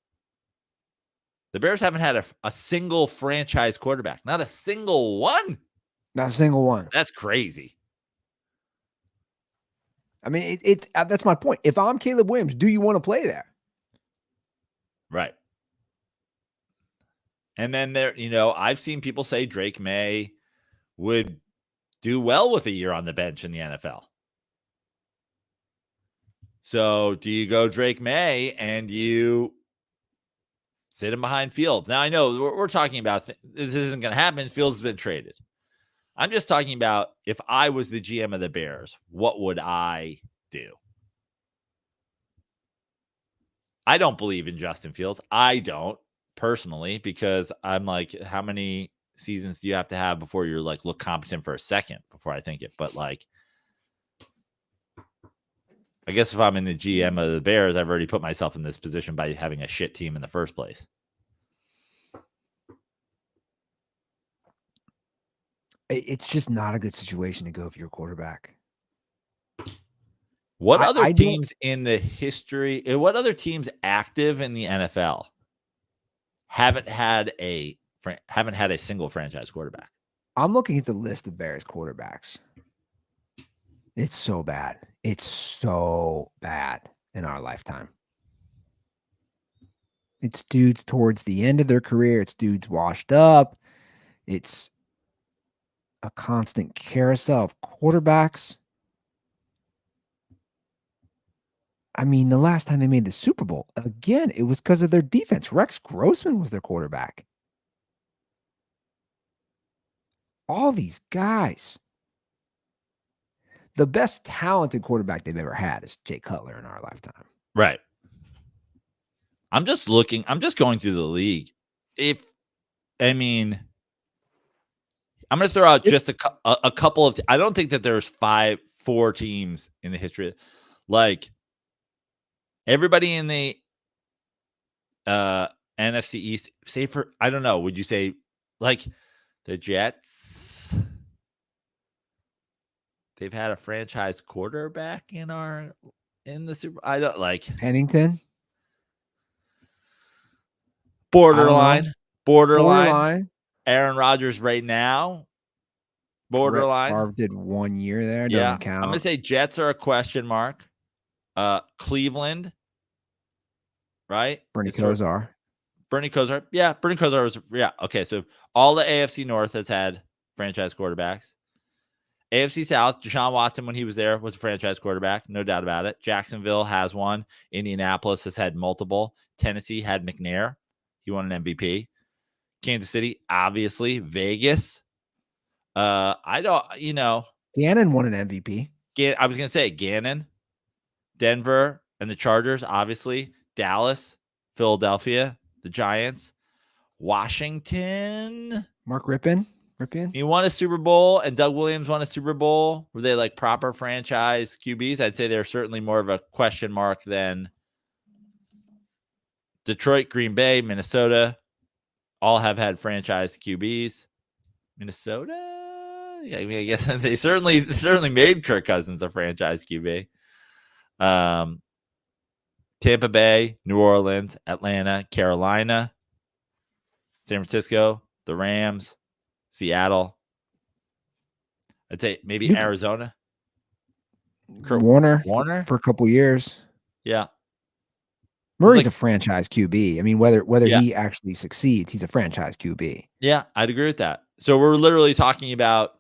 the Bears haven't had a single franchise quarterback. Not a single one. Not a single one. That's crazy. I mean, that's my point. If I'm Caleb Williams, do you want to play there? Right. And then I've seen people say Drake May would do well with a year on the bench in the NFL. So do you go Drake May and you sit him behind Fields? Now, I know we're talking about this isn't going to happen. Fields has been traded. I'm just talking about if I was the GM of the Bears, what would I do? I don't believe in Justin Fields. I don't personally, because I'm how many seasons do you have to have before you're look competent for a second before I think it? But I guess if I'm in the GM of the Bears, I've already put myself in this position by having a shit team in the first place. It's just not a good situation to go if you're a quarterback. What other teams in the history, what other teams active in the NFL haven't had a single franchise quarterback? I'm looking at the list of Bears quarterbacks. It's so bad. It's so bad in our lifetime. It's dudes towards the end of their career. It's dudes washed up. It's a constant carousel of quarterbacks. I mean, the last time they made the Super Bowl, again, it was because of their defense. Rex Grossman was their quarterback. All these guys. The best talented quarterback they've ever had is Jay Cutler in our lifetime. Right. I'm just going through the league. I'm going to throw out just a couple of, I don't think that there's 4 teams in the history. Everybody in the NFC East, say for, I don't know, would you say the Jets? They've had a franchise quarterback in the Super. I don't Pennington. Borderline. Aaron Rodgers right now. Borderline. Favre did 1 year there. Yeah, doesn't count. I'm gonna say Jets are a question mark. Cleveland, right? Bernie Kosar. Yeah, Bernie Kosar was. Yeah, okay. So all the AFC North has had franchise quarterbacks. AFC South, Deshaun Watson, when he was there, was a franchise quarterback. No doubt about it. Jacksonville has one. Indianapolis has had multiple. Tennessee had McNair. He won an MVP. Kansas City, obviously. Vegas. Gannon won an MVP. I was going to say Gannon. Denver and the Chargers, obviously. Dallas, Philadelphia, the Giants. Washington. Mark Rypien. He won a Super Bowl, and Doug Williams won a Super Bowl. Were they like proper franchise QBs? I'd say they're certainly more of a question mark than Detroit, Green Bay, Minnesota. All have had franchise QBs. Minnesota, yeah, I mean, I guess they certainly made Kirk Cousins a franchise QB. Tampa Bay, New Orleans, Atlanta, Carolina, San Francisco, the Rams, Seattle. I'd say maybe Arizona. Warner for a couple years. Yeah. Murray's a franchise QB. I mean, whether he actually succeeds, he's a franchise QB. Yeah, I'd agree with that. So we're literally talking about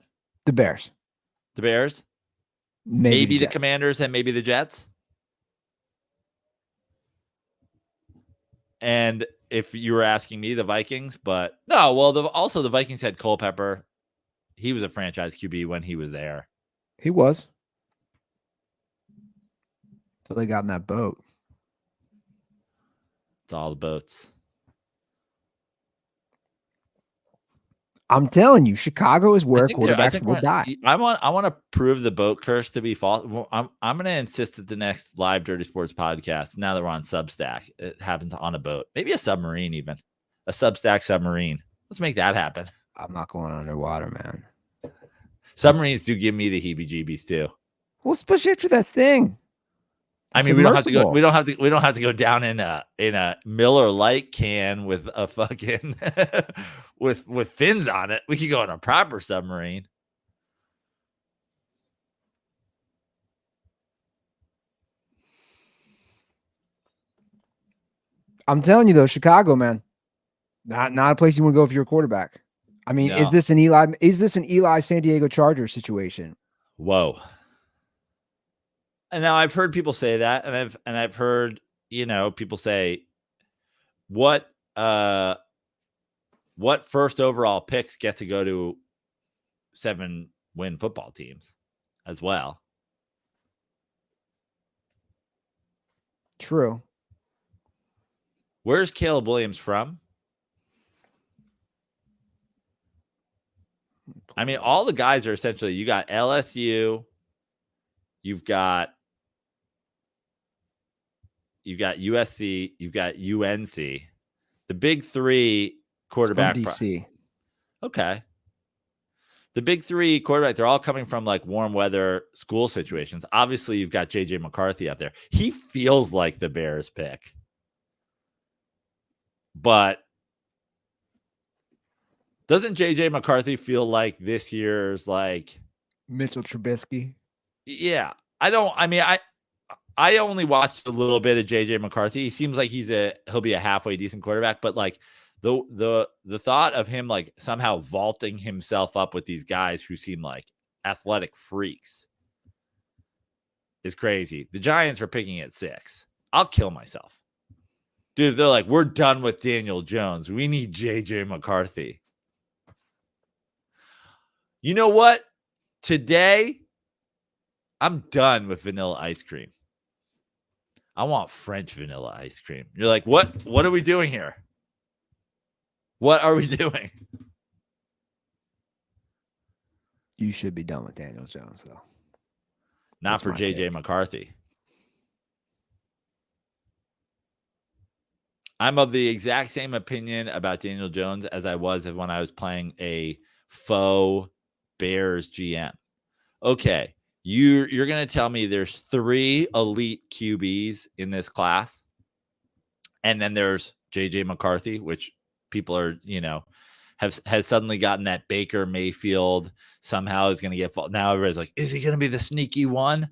the Bears. The Bears? Maybe the Commanders and maybe the Jets? And if you were asking me, the Vikings, but no, well, also the Vikings had Culpepper. He was a franchise QB when he was there. He was. So they got in that boat. It's all the boats. I'm telling you, Chicago is where quarterbacks will die. I want to prove the boat curse to be false. I'm going to insist at the next live Dirty Sports podcast. Now that we're on Substack, it happens on a boat, maybe a submarine, even a Substack submarine. Let's make that happen. I'm not going underwater, man. Submarines do give me the heebie-jeebies too. Well, especially after that thing. I mean, we don't have to go. We don't have to go down in a Miller Lite can with a fucking with fins on it. We could go in a proper submarine. I'm telling you though, Chicago, man, not a place you want to go if you're a quarterback. I mean, no. Is this an Eli San Diego Chargers situation? Whoa. And now I've heard people say that, and I've heard, people say, what first overall picks get to go to 7-win football teams as well. True. Where's Caleb Williams from? I mean, all the guys are essentially, you got LSU, you've got USC, you've got UNC. The big three quarterback. DC. Okay. The big three quarterback, they're all coming from like warm weather school situations. Obviously, you've got JJ McCarthy out there. He feels like the Bears pick. But doesn't JJ McCarthy feel like this year's like Mitchell Trubisky? Yeah. I only watched a little bit of JJ McCarthy. He seems like he'll be a halfway decent quarterback, but like the thought of him like somehow vaulting himself up with these guys who seem like athletic freaks is crazy. The Giants are picking at 6. I'll kill myself. Dude, they're like, we're done with Daniel Jones. We need JJ McCarthy. You know what? Today, I'm done with vanilla ice cream. I want French vanilla ice cream. You're like, what are we doing here? What are we doing? You should be done with Daniel Jones, though. Not for JJ McCarthy. I'm of the exact same opinion about Daniel Jones as I was when I was playing a faux Bears GM. Okay. You're going to tell me there's 3 elite QBs in this class. And then there's JJ McCarthy, which people are, has suddenly gotten that Baker Mayfield somehow is going to get – now everybody's like, is he going to be the sneaky one?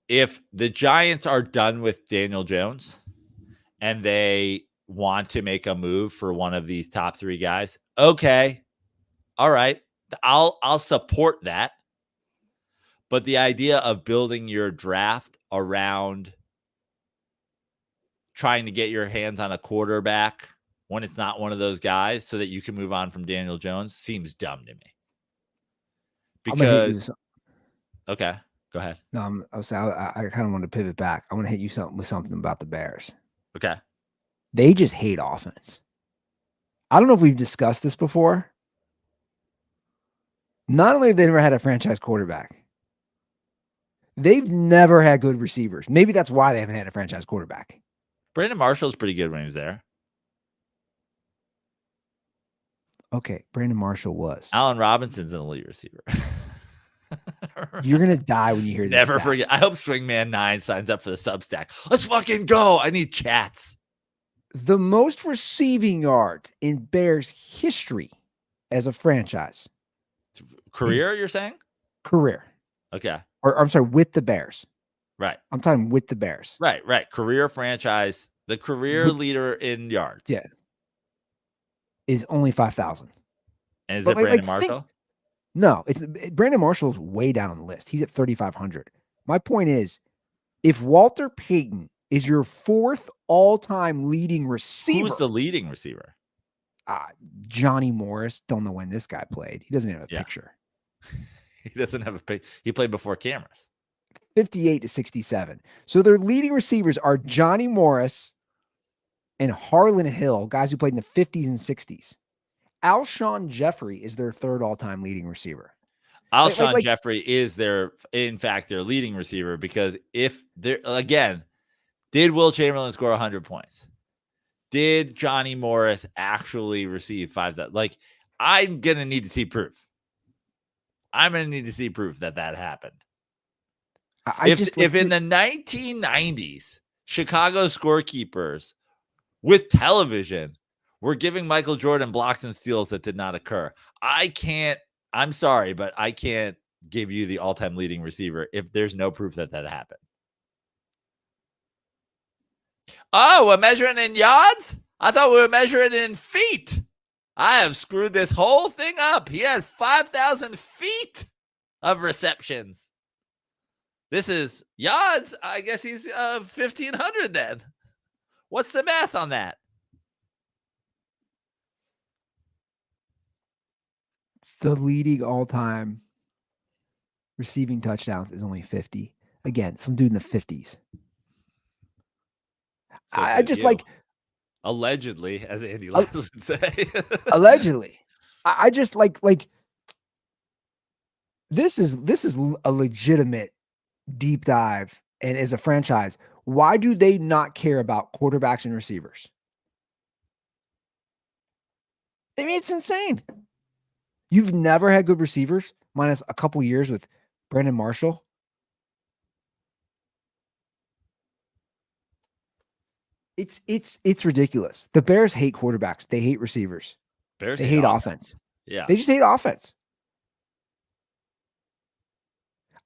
If the Giants are done with Daniel Jones and they want to make a move for one of these top 3 guys, okay. All right. I'll support that. But the idea of building your draft around trying to get your hands on a quarterback when it's not one of those guys so that you can move on from Daniel Jones seems dumb to me. Because okay, go ahead. No, I kind of want to pivot back. I want to hit you with something about the Bears. Okay. They just hate offense. I don't know if we've discussed this before. Not only have they never had a franchise quarterback, they've never had good receivers. Maybe that's why they haven't had a franchise quarterback. Brandon Marshall's pretty good when he was there. Okay, Brandon Marshall was. Allen Robinson's an elite receiver. You're going to die when you hear this. Never forget. I hope Swingman 9 signs up for the Substack. Let's fucking go. I need chats. The most receiving yards in Bears history as a franchise. Career, you're saying? Career. Okay. Or I'm sorry, with the Bears. Right. I'm talking with the Bears. Right. Career franchise. The career leader in yards. Yeah. Is only 5,000. And is it Brandon Marshall? No, it's Brandon Marshall's way down on the list. He's at 3,500. My point is, if Walter Payton is your fourth all-time leading receiver, who's the leading receiver? Johnny Morris. Don't know when this guy played. He doesn't have a picture. He doesn't have a picture. He played before cameras. 58 to 67. So their leading receivers are Johnny Morris and Harlan Hill, guys who played in the 50s and 60s. Alshon Jeffrey is their third all-time leading receiver. Alshon Jeffrey is in fact, their leading receiver, because if they're, again, did Will Chamberlain score 100 points? Did Johnny Morris actually receive 5,000? Like, I'm going to need to see proof. I'm going to need to see proof that happened. If in the 1990s, Chicago scorekeepers with television were giving Michael Jordan blocks and steals that did not occur, I'm sorry, but I can't give you the all-time leading receiver if there's no proof that happened. Oh, we're measuring in yards? I thought we were measuring in feet. I have screwed this whole thing up. He had 5,000 feet of receptions. This is yards. I guess he's 1,500 then. What's the math on that? The leading all-time receiving touchdowns is only 50. Again, some dude in the 50s. So I just like allegedly, as Andy Lance would say. Allegedly. I just like this is a legitimate deep dive. And as a franchise, why do they not care about quarterbacks and receivers? I mean, it's insane. You've never had good receivers, minus a couple years with Brandon Marshall. It's ridiculous. The Bears hate quarterbacks. They hate receivers. They hate offense. Yeah. They just hate offense.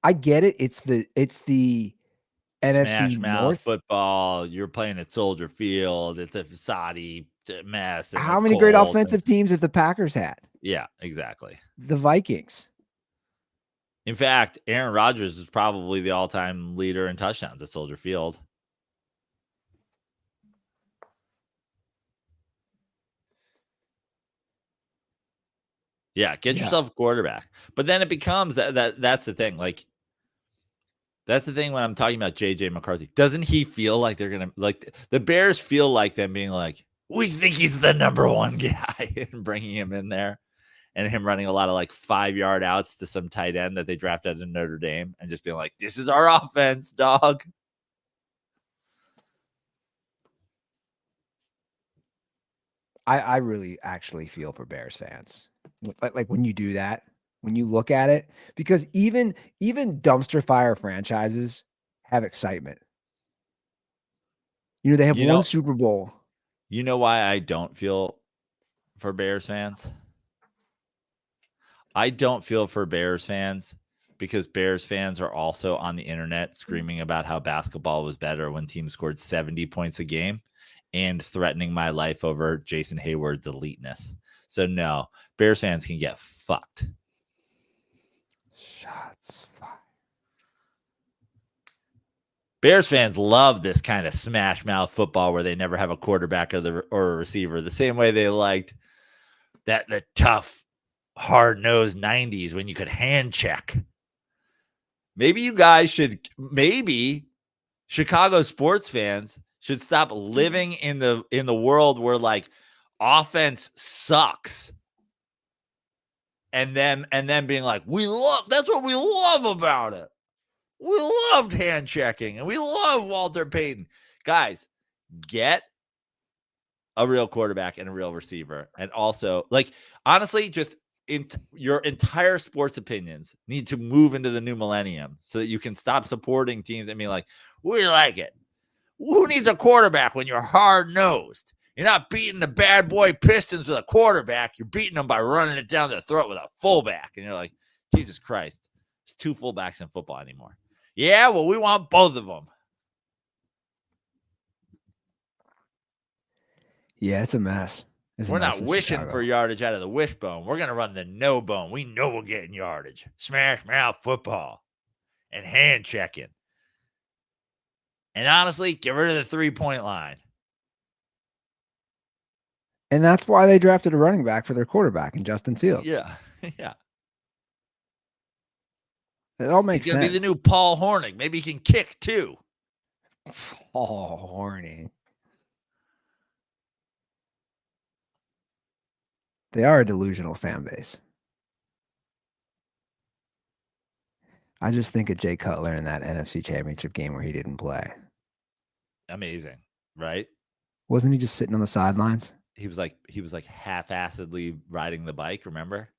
I get it. It's the NFC North football. You're playing at Soldier Field. It's a Saudi mess. How many great offensive teams have the Packers had? Yeah, exactly. The Vikings. In fact, Aaron Rodgers is probably the all-time leader in touchdowns at Soldier Field. Yeah, get yourself a quarterback. But then it becomes that's the thing. Like, that's the thing when I'm talking about JJ McCarthy. Doesn't he feel like they're going to, like, the Bears feel like them being like, we think he's the number one guy, and bringing him in there and him running a lot of like 5-yard outs to some tight end that they drafted in Notre Dame and just being like, this is our offense, dog. I really actually feel for Bears fans. Like when you do that, when you look at it, because even dumpster fire franchises have excitement. You know, they have one Super Bowl. You know why I don't feel for Bears fans? I don't feel for Bears fans because Bears fans are also on the internet screaming about how basketball was better when teams scored 70 points a game and threatening my life over Jason Hayward's eliteness. So no, Bears fans can get fucked. Shots fired. Bears fans love this kind of smash mouth football where they never have a quarterback or a receiver, the same way they liked the tough, hard-nosed 90s when you could hand check. Maybe you guys should, maybe Chicago sports fans should stop living in the world where like offense sucks. And then being like, that's what we love about it. We loved hand checking and we love Walter Payton. Guys, get a real quarterback and a real receiver. And also, like, honestly, just your entire sports opinions need to move into the new millennium so that you can stop supporting teams and be like, we like it. Who needs a quarterback when you're hard-nosed? You're not beating the bad boy Pistons with a quarterback. You're beating them by running it down their throat with a fullback. And you're like, Jesus Christ, there's 2 fullbacks in football anymore. Yeah, well, we want both of them. Yeah, it's a mess. We're not wishing for yardage out of the wishbone. We're going to run the no bone. We know we're getting yardage. Smash mouth football and hand checking. And honestly, get rid of the 3-point line. And that's why they drafted a running back for their quarterback in Justin Fields. Yeah. Yeah. It all makes sense. He's going to be the new Paul Hornung. Maybe he can kick too. Paul Hornung. They are a delusional fan base. I just think of Jay Cutler in that NFC Championship game where he didn't play. Amazing, right? Wasn't he just sitting on the sidelines? He was like half-assedly riding the bike, remember?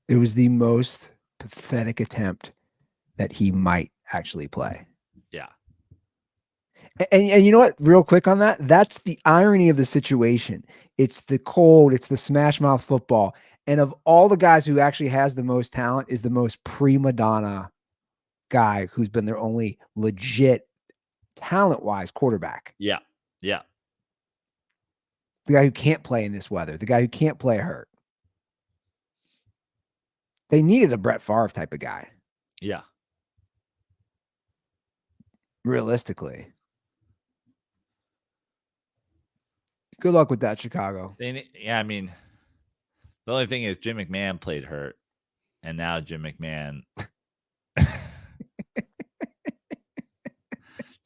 It was the most pathetic attempt that he might actually play. Yeah. And you know what? Real quick on that, that's the irony of the situation. It's the cold, it's the smash mouth football. And of all the guys who actually has the most talent is the most prima donna guy who's been their only legit talent-wise quarterback. Yeah. Yeah. The guy who can't play in this weather, the guy who can't play hurt. They needed a Brett Favre type of guy. Yeah. Realistically. Good luck with that, Chicago. Yeah, I mean, the only thing is Jim McMahon played hurt, and now Jim McMahon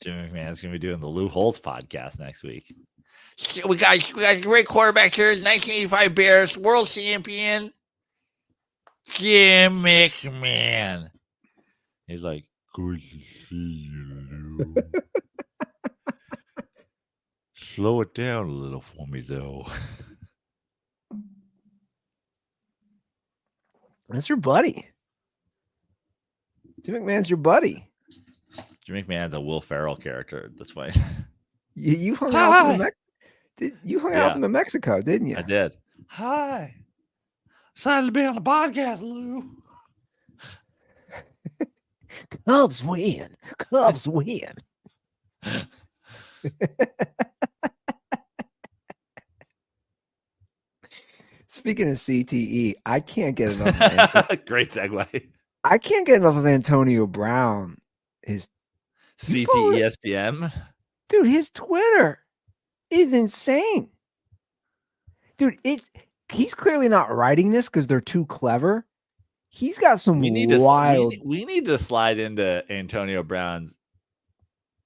Jim's gonna be doing the Lou Holtz podcast next week. We got a great quarterback here. 1985 Bears world champion, Jim McMahon. He's like, good to see you, Lou. Slow it down a little for me, though. That's your buddy. Jim McMahon's your buddy. Jim McMahon's a Will Ferrell character. That's why. You hung out out in Mexico, didn't you? I did. Hi. Excited to be on the podcast, Lou. Cubs win. Cubs win. Speaking of CTE, I can't get enough of Great segue. I can't get enough of Antonio Brown. His CTESPM. Dude, his Twitter is insane. Dude, he's clearly not writing this because they're too clever. He's got some wild. We need to slide into Antonio Brown's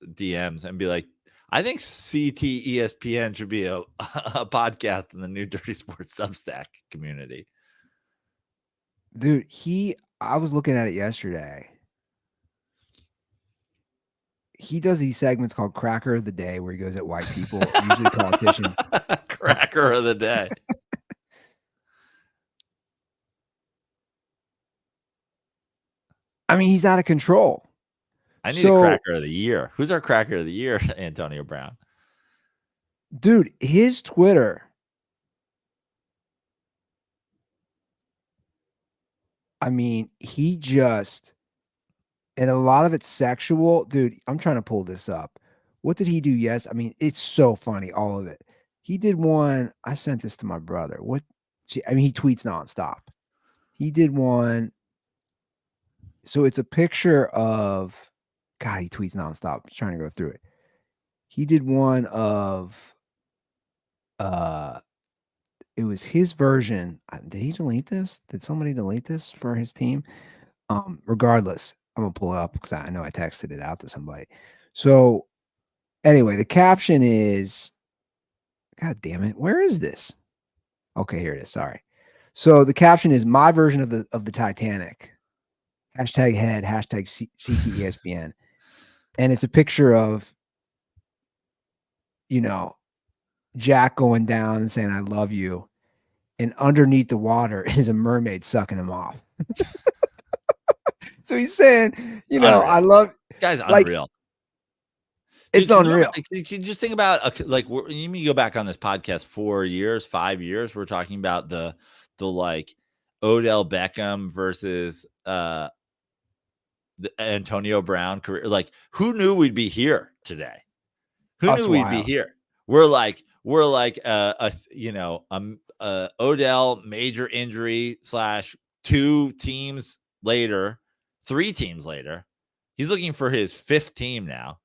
DMs and be like, I think CTESPN should be a podcast in the new Dirty Sports Substack community. Dude, I was looking at it yesterday. He does these segments called Cracker of the Day where he goes at white people, usually politicians. Cracker of the Day. I mean, he's out of control. I need a Cracker of the Year. Who's our Cracker of the Year, Antonio Brown? Dude, his Twitter. I mean, he just, and a lot of it's sexual. Dude, I'm trying to pull this up. What did he do? Yes. I mean, it's so funny, all of it. He did one. I sent this to my brother. He tweets nonstop. He did one. So it's a picture of, God, he tweets nonstop. I'm trying to go through it. He did one of, it was his version. Did he delete this? Did somebody delete this for his team? Regardless, I'm gonna pull it up because I know I texted it out to somebody. So Anyway, the caption is, God damn it, where is this? Okay, here it is. Sorry. So the caption is my version of the Titanic. Hashtag head, hashtag CTESPN. And it's a picture of, Jack going down and saying, I love you. And underneath the water is a mermaid sucking him off. So he's saying, Unreal. I love. Guy's unreal. It's unreal. You just think about you mean go back on this podcast 4 years, 5 years. We're talking about the like Odell Beckham versus the Antonio Brown career. Like, who knew we'd be here today? Who knew we'd be here? We're like Odell major injury / 3 teams later. He's looking for his 5th team now.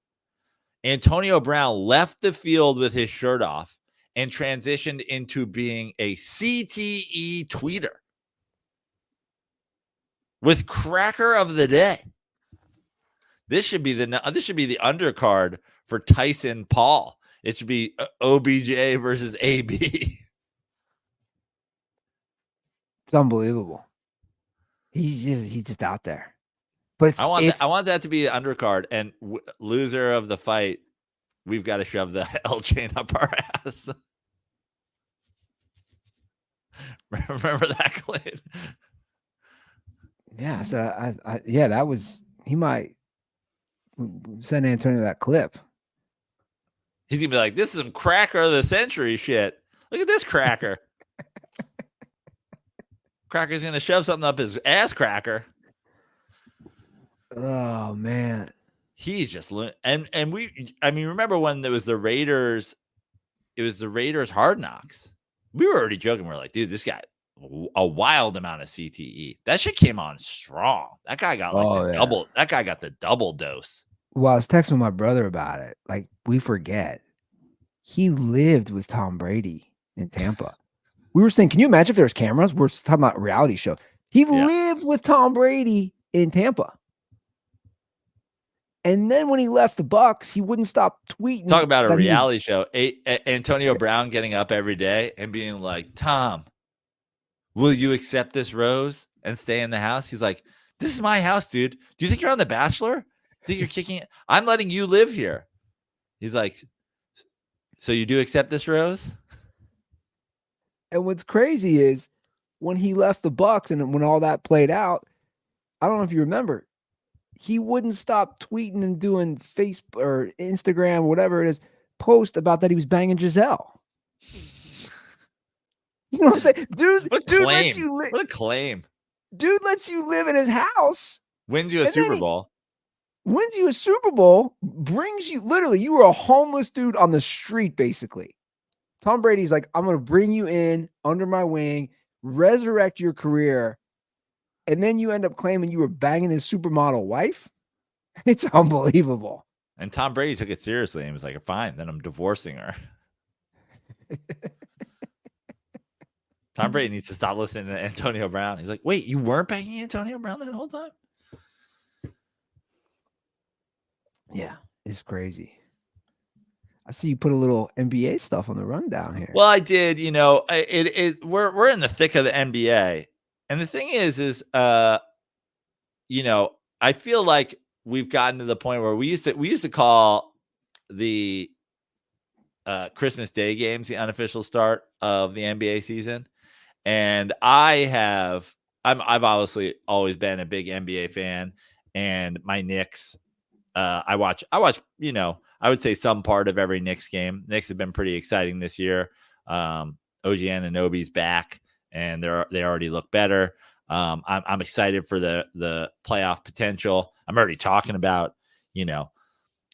Antonio Brown left the field with his shirt off and transitioned into being a CTE tweeter with Cracker of the Day. This should be the undercard for Tyson Paul. It should be OBJ versus AB. It's unbelievable. He's just out there. But I want that to be an undercard, and loser of the fight, we've got to shove the L chain up our ass. Remember that, Clayton? Yeah. So that was, he might send Antonio that clip. He's gonna be like, "This is some Cracker of the century shit. Look at this Cracker." Cracker's gonna shove something up his ass cracker. Oh man, he's just remember when there was the Raiders? It was the Raiders Hard Knocks. We were already joking. We're like, dude, this guy a wild amount of CTE. That shit came on strong. That guy got double. That guy got the double dose. Well, I was texting my brother about it. Like, we forget he lived with Tom Brady in Tampa. We were saying, can you imagine if there's cameras? We're talking about a reality show. He lived with Tom Brady in Tampa. And then when he left the Bucs, he wouldn't stop tweeting. Talk about a reality show. Antonio Brown getting up every day and being like, Tom, will you accept this rose and stay in the house? He's like, this is my house, dude. Do you think you're on The Bachelor? Do you think you're kicking it? I'm letting you live here. He's like, so you do accept this rose? And what's crazy is when he left the Bucs and when all that played out, I don't know if you remember, he wouldn't stop tweeting and doing Facebook or Instagram, or whatever it is, post about that he was banging Giselle. You know what I'm saying? Dude lets you live. What a claim. Dude lets you live in his house. Wins you a Super Bowl. Wins you a Super Bowl, brings you, literally, you were a homeless dude on the street, basically. Tom Brady's like, I'm going to bring you in under my wing, resurrect your career, and then you end up claiming you were banging his supermodel wife? It's unbelievable. And Tom Brady took it seriously and was like, fine, then I'm divorcing her. Tom Brady needs to stop listening to Antonio Brown. He's like, wait, you weren't banging Antonio Brown that whole time? Yeah, it's crazy. I see you put a little NBA stuff on the rundown here. Well, I did. We're in the thick of the NBA, and the thing is, I feel like we've gotten to the point where we used to call the Christmas Day games the unofficial start of the NBA season, and I've obviously always been a big NBA fan, and my Knicks. I watch, I would say some part of every Knicks game. Knicks have been pretty exciting this year. OG Anunoby's back, and they already look better. I'm excited for the playoff potential. I'm already talking about,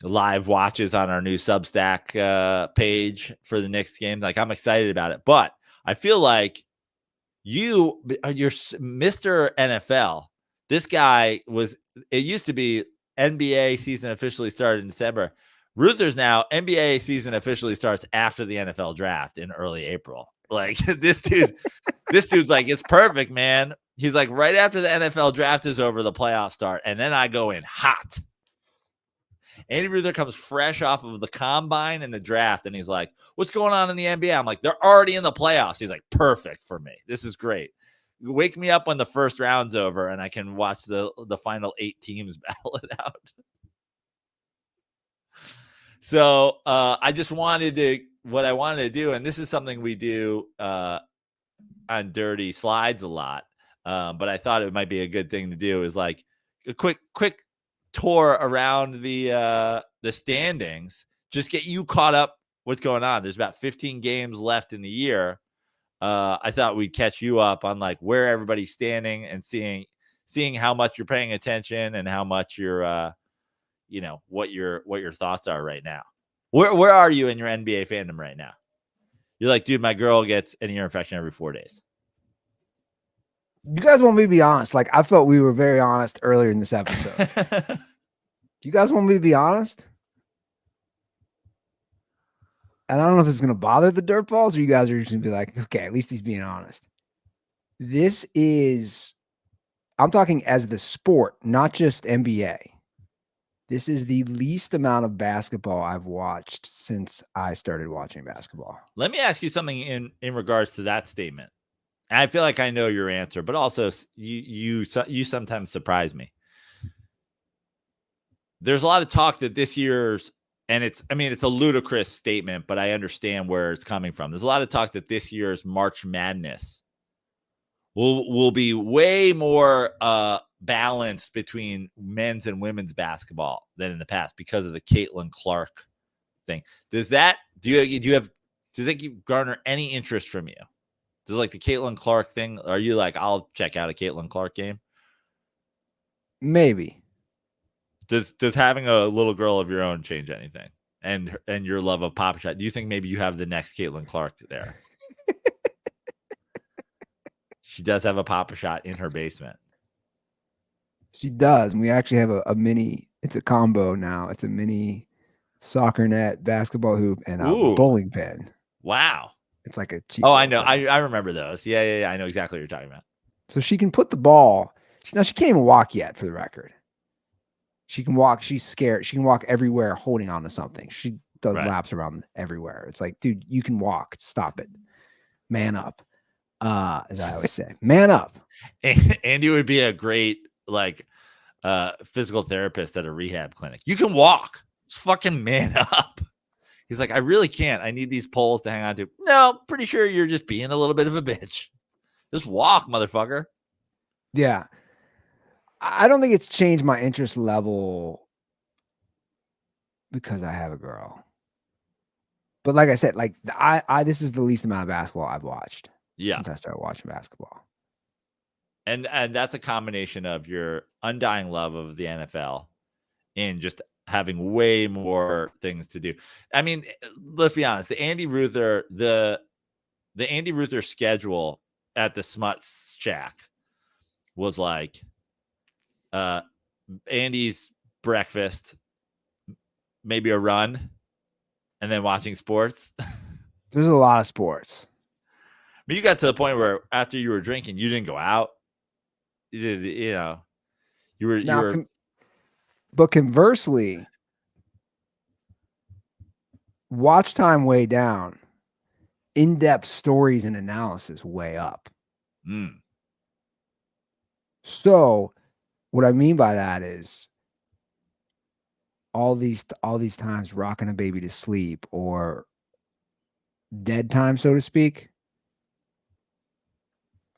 live watches on our new Substack page for the Knicks game. Like, I'm excited about it, but I feel like you're Mr. NFL. This guy it used to be NBA season officially started in December. Ruther's now NBA season officially starts after the NFL draft in early April. Like, this dude's like, it's perfect, man. He's like, right after the NFL draft is over, the playoffs start, and then I go in hot. Andy Ruther comes fresh off of the combine and the draft, and he's like, "What's going on in the NBA?" I'm like, "They're already in the playoffs." He's like, "Perfect for me. This is great. Wake me up when the first round's over, and I can watch the final 8 teams battle it out." So I just wanted to, what I wanted to do, and this is something we do on Dirty Slides a lot, but I thought it might be a good thing to do, is like a quick tour around the standings, just get you caught up what's going on. There's about 15 games left in the year. I thought we'd catch you up on like where everybody's standing and seeing how much you're paying attention and how much you're what your thoughts are right now. Where are you in your NBA fandom right now? You're like, dude, my girl gets an ear infection every 4 days. You guys want me to be honest? Like, I felt we were very honest earlier in this episode. Do you guys want me to be honest? And I don't know if it's going to bother the dirtballs, or you guys are just going to be like, okay, at least he's being honest. This is, I'm talking as the sport, not just NBA. This is the least amount of basketball I've watched since I started watching basketball. Let me ask you something in regards to that statement. And I feel like I know your answer, but also you sometimes surprise me. There's a lot of talk that this year's, and it's a ludicrous statement, but I understand where it's coming from. There's a lot of talk that this year's March Madness will be way more balanced between men's and women's basketball than in the past because of the Caitlin Clark thing. Does that garner any interest from you? Does like the Caitlin Clark thing, are you like, I'll check out a Caitlin Clark game? Maybe. Does having a little girl of your own change anything? And your love of Pop-A-Shot? Do you think maybe you have the next Caitlin Clark there? She does have a Pop-A-Shot in her basement. She does. And we actually have a mini, it's a combo now. It's a mini soccer net, basketball hoop, and a bowling pin. Wow. It's like a cheap. Oh, I know. I remember those. Yeah. I know exactly what you're talking about. So she can put the ball. Now she can't even walk yet, for the record. She can walk. She's scared. She can walk everywhere holding on to something. She does laps around everywhere. It's like, dude, you can walk. Stop it. Man up. As I always say, man up. Andy would be a great physical therapist at a rehab clinic. You can walk. Just fucking man up. He's like, I really can't. I need these poles to hang on to. No, pretty sure you're just being a little bit of a bitch. Just walk, motherfucker. Yeah. I don't think it's changed my interest level because I have a girl. But like I said, like I this is the least amount of basketball I've watched since I started watching basketball. And that's a combination of your undying love of the NFL and just having way more things to do. I mean, let's be honest. The Andy Ruther schedule at the Smut Shack was like Andy's breakfast, maybe a run, and then watching sports. There's a lot of sports. But you got to the point where after you were drinking, you didn't go out. You did, you were. But conversely, watch time way down, in-depth stories and analysis way up. So what I mean by that is all these times rocking a baby to sleep or dead time, so to speak.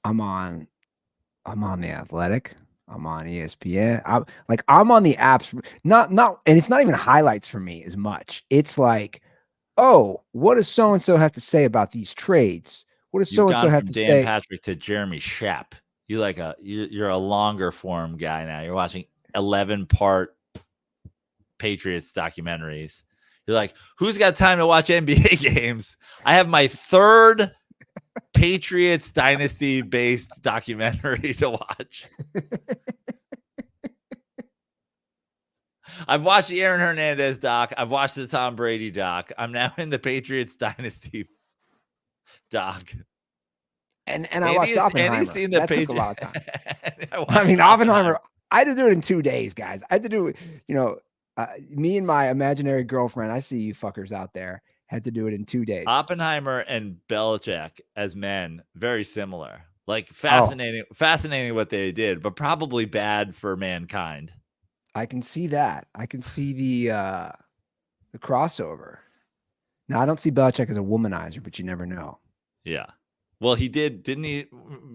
I'm on The Athletic. I'm on ESPN. I'm on the apps. Not, and it's not even highlights for me as much. It's like, oh, what does so and so have to say about these trades? What does so and so have to say? Dan Patrick to Jeremy Schaap. You're a longer form guy now. You're watching 11-part Patriots documentaries. You're like, who's got time to watch NBA games? I have my third Patriots dynasty based documentary to watch. I've watched the Aaron Hernandez doc. I've watched the Tom Brady doc. I'm now in the Patriots dynasty doc. And I watched Oppenheimer. Andy's seen the that took a lot of time. I mean, Oppenheimer, I had to do it in 2 days, guys. I had to do it, Me and my imaginary girlfriend, I see you fuckers out there, had to do it in 2 days. Oppenheimer and Belichick as men, very similar. Like fascinating what they did, but probably bad for mankind. I can see that. I can see the crossover. Now, I don't see Belichick as a womanizer, but you never know. Yeah. Well, he did, didn't he?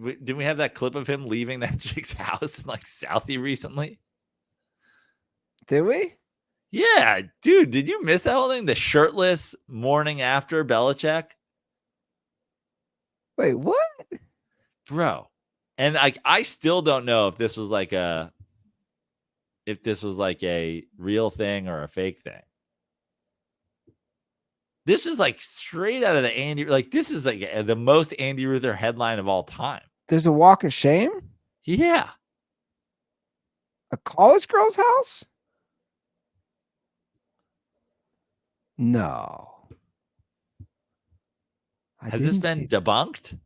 Didn't we have that clip of him leaving that chick's house in like Southie recently? Did we? Yeah, dude. Did you miss that whole thing? The shirtless morning after Belichick? Wait, what? Bro. And I still don't know if this was like a real thing or a fake thing. This is like straight out of the Andy. Like this is like the most Andy Ruther headline of all time. There's a walk of shame? Yeah. A college girl's house? No. Has this been debunked?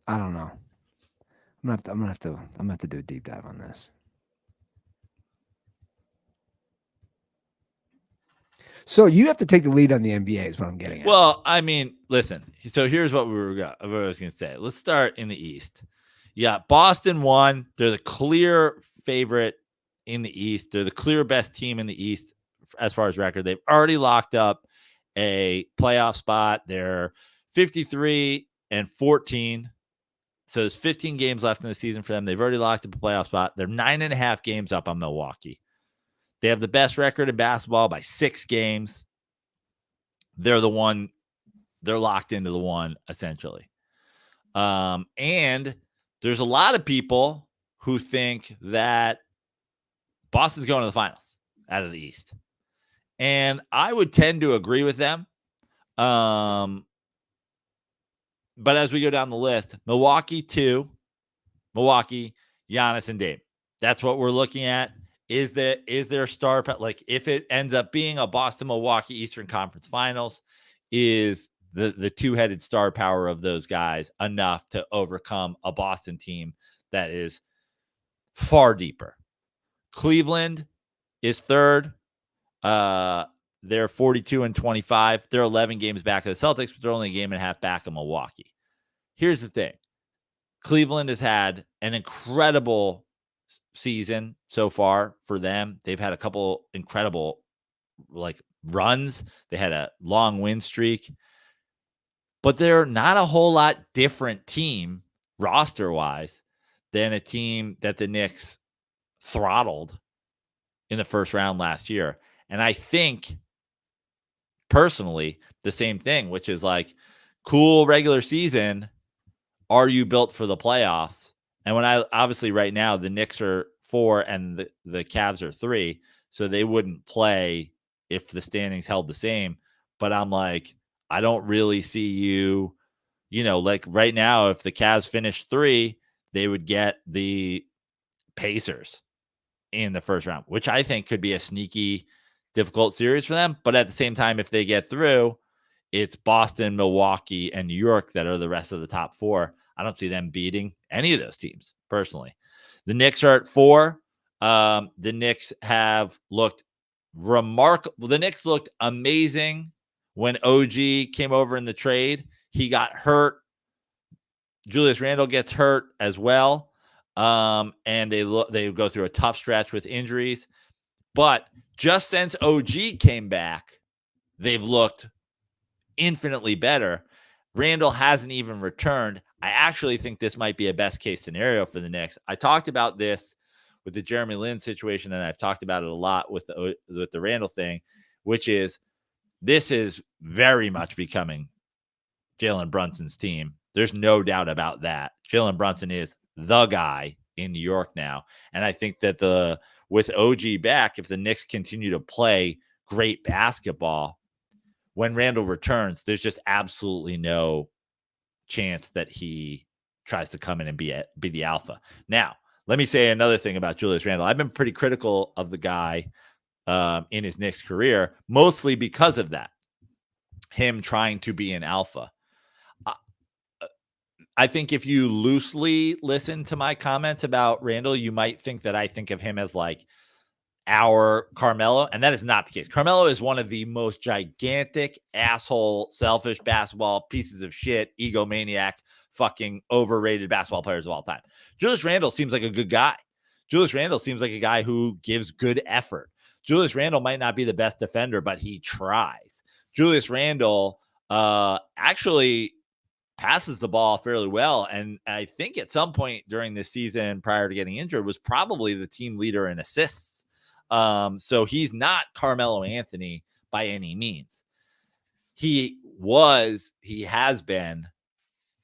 I don't know. I'm gonna have to do a deep dive on this. So you have to take the lead on the NBA is what I'm getting at. Well, I mean, listen. So here's what I was going to say. Let's start in the East. Yeah, Boston won. They're the clear favorite in the East. They're the clear best team in the East as far as record. They've already locked up a playoff spot. They're 53-14. So there's 15 games left in the season for them. They've already locked up a playoff spot. They're 9.5 games up on Milwaukee. They have the best record in basketball by 6 games. They're locked into the one, essentially. And there's a lot of people who think that Boston's going to the finals out of the East. And I would tend to agree with them. But as we go down the list, Milwaukee 2, Milwaukee, Giannis and Dame. That's what we're looking at. Is there star, like if it ends up being a Boston-Milwaukee Eastern Conference Finals, is the two-headed star power of those guys enough to overcome a Boston team that is far deeper? Cleveland is third. They're 42-25. They're 11 games back of the Celtics, but they're only a game and a half back of Milwaukee. Here's the thing. Cleveland has had an incredible season so far for them. They've had a couple incredible runs. They had a long win streak, but they're not a whole lot different team roster wise than a team that the Knicks throttled in the first round last year. And I think personally the same thing, which is like, cool regular season. Are you built for the playoffs? And when obviously right now the Knicks are 4 and the Cavs are 3, so they wouldn't play if the standings held the same. But I'm like, I don't really see you, like right now, if the Cavs finish 3, they would get the Pacers in the first round, which I think could be a sneaky, difficult series for them. But at the same time, if they get through, it's Boston, Milwaukee, and New York that are the rest of the top 4. I don't see them beating any of those teams personally. The Knicks are at 4. The Knicks have looked remarkable. The Knicks looked amazing when OG came over in the trade. He got hurt. Julius Randle gets hurt as well. And they go through a tough stretch with injuries. But just since OG came back, they've looked infinitely better. Randle hasn't even returned. I actually think this might be a best case scenario for the Knicks. I talked about this with the Jeremy Lin situation, and I've talked about it a lot with the Randle thing, which is this is very much becoming Jalen Brunson's team. There's no doubt about that. Jalen Brunson is the guy in New York now. And I think that with OG back, if the Knicks continue to play great basketball, when Randle returns, there's just absolutely no chance that he tries to come in and be the alpha. Now, let me say another thing about Julius Randle. I've been pretty critical of the guy in his Knicks career, mostly because of that, him trying to be an alpha. I think if you loosely listen to my comments about Randall, you might think that I think of him as like our Carmelo, and that is not the case. Carmelo is one of the most gigantic, asshole, selfish basketball pieces of shit, egomaniac, fucking overrated basketball players of all time. Julius Randle seems like a good guy. Julius Randle seems like a guy who gives good effort. Julius Randle might not be the best defender, but he tries. Julius Randle actually passes the ball fairly well. And I think at some point during this season, prior to getting injured, was probably the team leader in assists. So he's not Carmelo Anthony by any means. He has been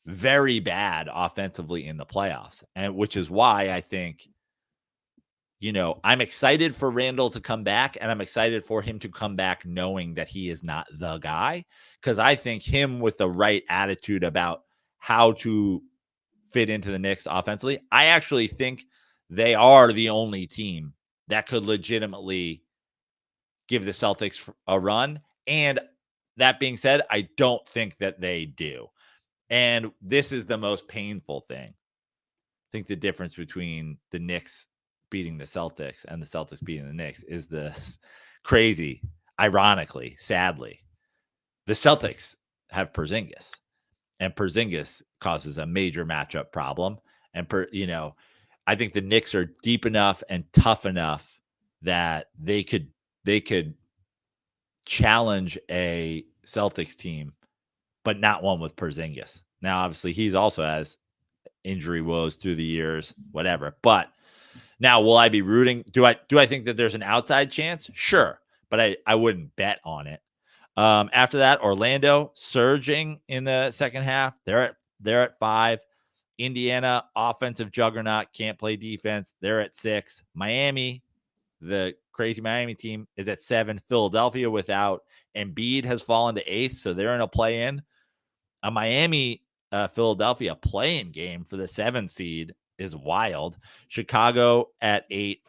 very bad offensively in the playoffs, and which is why I think, I'm excited for Randall to come back, and I'm excited for him to come back knowing that he is not the guy, because I think him with the right attitude about how to fit into the Knicks offensively, I actually think they are the only team that could legitimately give the Celtics a run. And that being said, I don't think that they do. And this is the most painful thing. I think the difference between the Knicks beating the Celtics and the Celtics beating the Knicks is this crazy, ironically, sadly, the Celtics have Porzingis, and Porzingis causes a major matchup problem. And I think the Knicks are deep enough and tough enough that they could challenge a Celtics team, but not one with Porzingis. Now, obviously, he's also has injury woes through the years, whatever. But now, will I be rooting? Do I think that there's an outside chance? Sure, but I wouldn't bet on it. After that, Orlando surging in the second half. They're at 5. Indiana, offensive juggernaut, can't play defense. They're at 6. Miami, the crazy Miami team, is at 7. Philadelphia without Embiid has fallen to 8th, so they're in a play-in. A Miami Philadelphia play-in game for the 7th seed is wild. Chicago at 8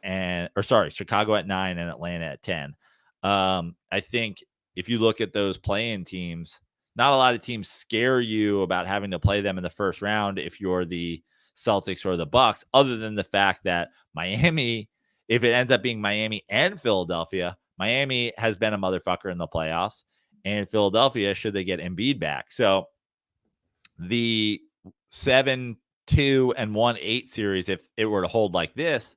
Chicago at 9 and Atlanta at 10. I think if you look at those play-in teams, not a lot of teams scare you about having to play them in the first round if you're the Celtics or the Bucks, other than the fact that Miami, if it ends up being Miami and Philadelphia, Miami has been a motherfucker in the playoffs, and Philadelphia, should they get Embiid back. So the 7-2 and 1-8 series, if it were to hold like this,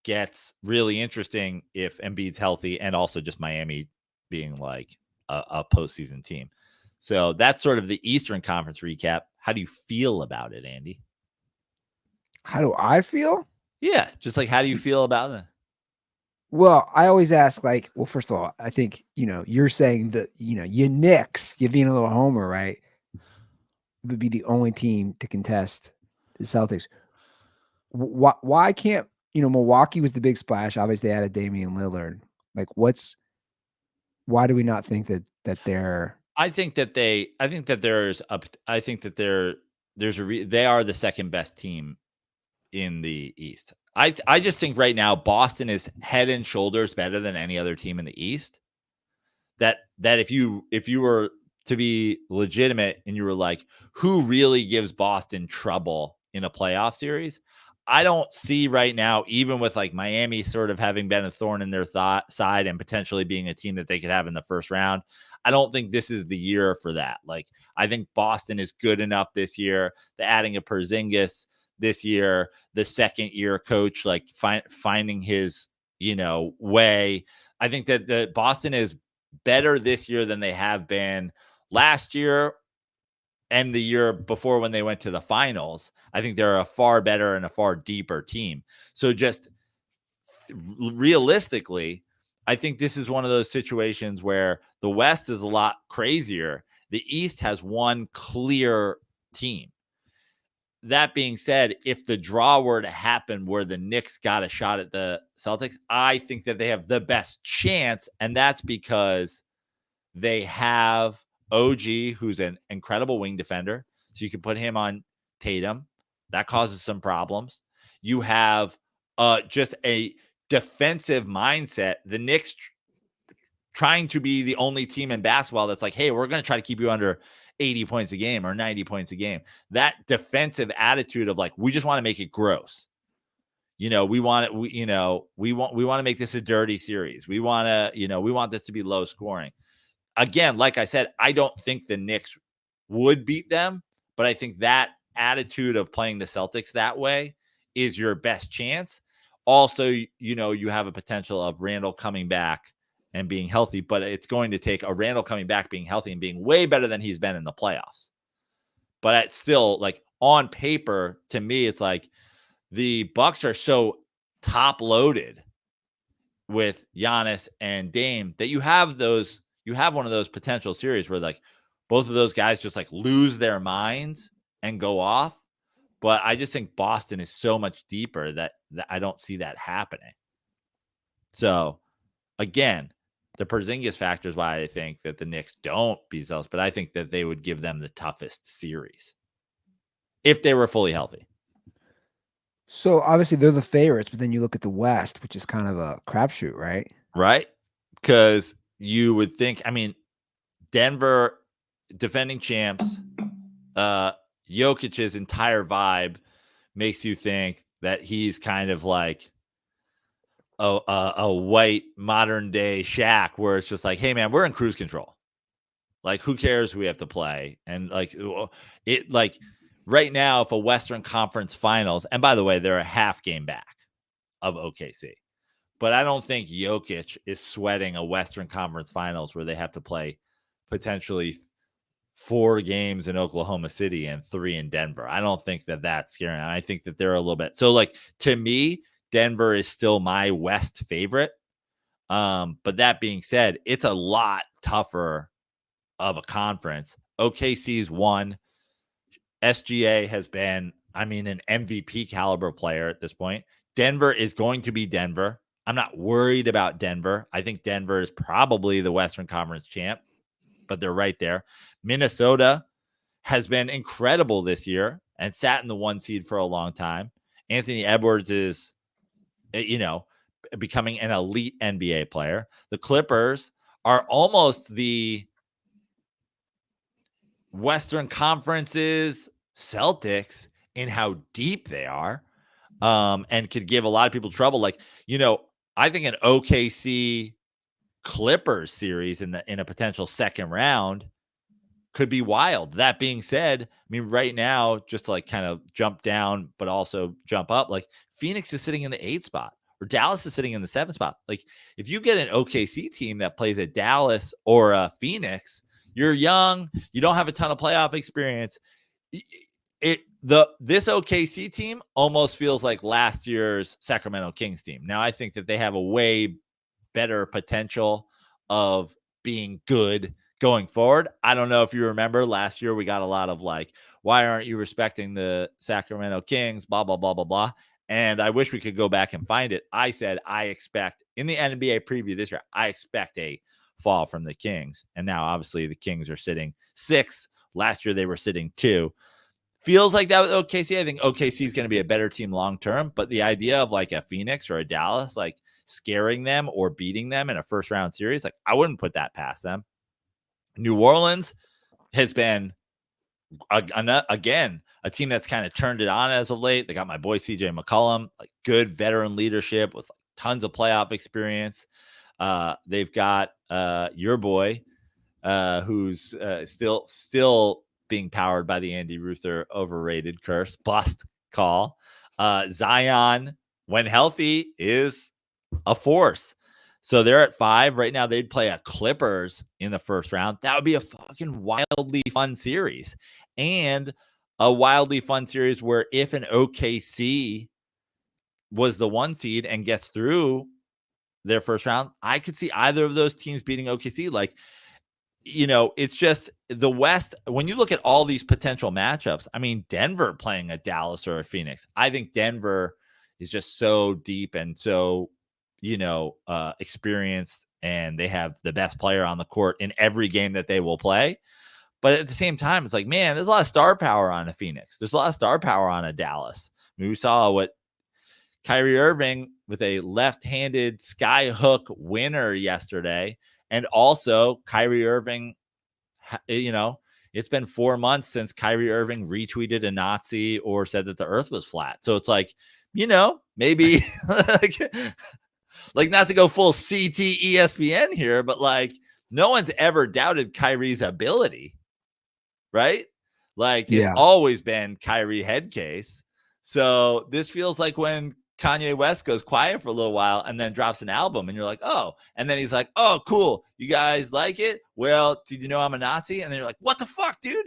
gets really interesting if Embiid's healthy, and also just Miami being like a postseason team. So that's sort of the Eastern Conference recap. How do you feel about it, Andy? How do I feel? Yeah, just like, how do you feel about it? Well, I always ask, first of all, I think, you're saying that, you Knicks, you being a little homer, right, would be the only team to contest the Celtics. Why can't, Milwaukee was the big splash. Obviously, they added Damian Lillard. Why do we not think that they're... they are the second best team in the East. I just think right now Boston is head and shoulders better than any other team in the East. That if you were to be legitimate and you were like, who really gives Boston trouble in a playoff series? I don't see right now, even with like Miami sort of having been a thorn in their side and potentially being a team that they could have in the first round, I don't think this is the year for that. Like, I think Boston is good enough this year. The adding of Porzingis this year, the second year coach, like finding his, way. I think that the Boston is better this year than they have been last year and the year before when they went to the finals. I think they're a far better and a far deeper team. So just realistically, I think this is one of those situations where the West is a lot crazier. The East has one clear team. That being said, if the draw were to happen where the Knicks got a shot at the Celtics, I think that they have the best chance, and that's because they have OG, who's an incredible wing defender, so you can put him on Tatum. That causes some problems. You have just a defensive mindset. The Knicks trying to be the only team in basketball that's like, hey, we're going to try to keep you under 80 points a game or 90 points a game. That defensive attitude of like, we just want to make it gross. We want it. We want to make this a dirty series. We want to, we want this to be low scoring. Again, like I said, I don't think the Knicks would beat them, but I think that attitude of playing the Celtics that way is your best chance. Also, you have a potential of Randall coming back and being healthy, but it's going to take a Randall coming back, being healthy, and being way better than he's been in the playoffs. But it's still, like, on paper, to me, it's like the Bucks are so top loaded with Giannis and Dame that you have one of those potential series where like both of those guys just like lose their minds and go off. But I just think Boston is so much deeper that I don't see that happening. So again, the Porzingis factor is why I think that the Knicks don't beat Celtics, but I think that they would give them the toughest series if they were fully healthy. So obviously they're the favorites, but then you look at the West, which is kind of a crapshoot, right? Right. Because you would think, I mean, Denver, defending champs, Jokic's entire vibe makes you think that he's kind of like a white modern day Shaq, where it's just like, hey man, we're in cruise control. Like, who cares who we have to play? And like it, like right now, if a Western Conference Finals, and by the way, they're a half game back of OKC, but I don't think Jokic is sweating a Western Conference Finals where they have to play potentially 4 games in Oklahoma City and 3 in Denver. I don't think that that's scary. I think that they're a little bit. So, like, to me, Denver is still my West favorite. But that being said, it's a lot tougher of a conference. OKC's won. SGA has been, I mean, an MVP caliber player at this point. Denver is going to be Denver. I'm not worried about Denver. I think Denver is probably the Western Conference champ, but they're right there. Minnesota has been incredible this year and sat in the 1 seed for a long time. Anthony Edwards is, becoming an elite NBA player. The Clippers are almost the Western Conference's Celtics in how deep they are, and could give a lot of people trouble. Like, I think an OKC Clippers series in a potential second round could be wild. That being said, I mean, right now, just to like kind of jump down, but also jump up, like Phoenix is sitting in the 8th spot or Dallas is sitting in the 7th spot. Like, if you get an OKC team that plays at Dallas or a Phoenix, you're young, you don't have a ton of playoff experience. This OKC team almost feels like last year's Sacramento Kings team. Now, I think that they have a way better potential of being good going forward. I don't know if you remember last year, we got a lot of like, why aren't you respecting the Sacramento Kings, blah, blah, blah, blah, blah. And I wish we could go back and find it. I said, I expect in the NBA preview this year, I expect a fall from the Kings. And now obviously the Kings are sitting 6th. Last year they were sitting 2. Feels like that with OKC. I think OKC is going to be a better team long-term, but the idea of like a Phoenix or a Dallas, like scaring them or beating them in a first round series, like I wouldn't put that past them. New Orleans has been, again, a team that's kind of turned it on as of late. They got my boy CJ McCollum, like good veteran leadership with tons of playoff experience. They've got your boy, who's still being powered by the Andy Ruther overrated curse bust call. Zion, when healthy, is a force. So they're at 5 right now. They'd play a Clippers in the first round. That would be a fucking wildly fun series, and a wildly fun series where if an OKC was the 1 seed and gets through their first round, I could see either of those teams beating OKC. Like, it's just the West. When you look at all these potential matchups, I mean, Denver playing a Dallas or a Phoenix, I think Denver is just so deep and so, experienced, and they have the best player on the court in every game that they will play. But at the same time, it's like, man, there's a lot of star power on a Phoenix. There's a lot of star power on a Dallas. I mean, we saw what Kyrie Irving with a left-handed sky hook winner yesterday. And also Kyrie Irving, in It's been 4 months since Kyrie Irving retweeted a Nazi or said that the earth was flat. So it's like, maybe like not to go full CT ESPN here, but like no one's ever doubted Kyrie's ability, right? Like it's always been Kyrie head case. So this feels like when Kanye West goes quiet for a little while and then drops an album and you're like, oh, and then he's like, oh, cool. You guys like it? Well, did you know I'm a Nazi? And then you're like, what the fuck, dude?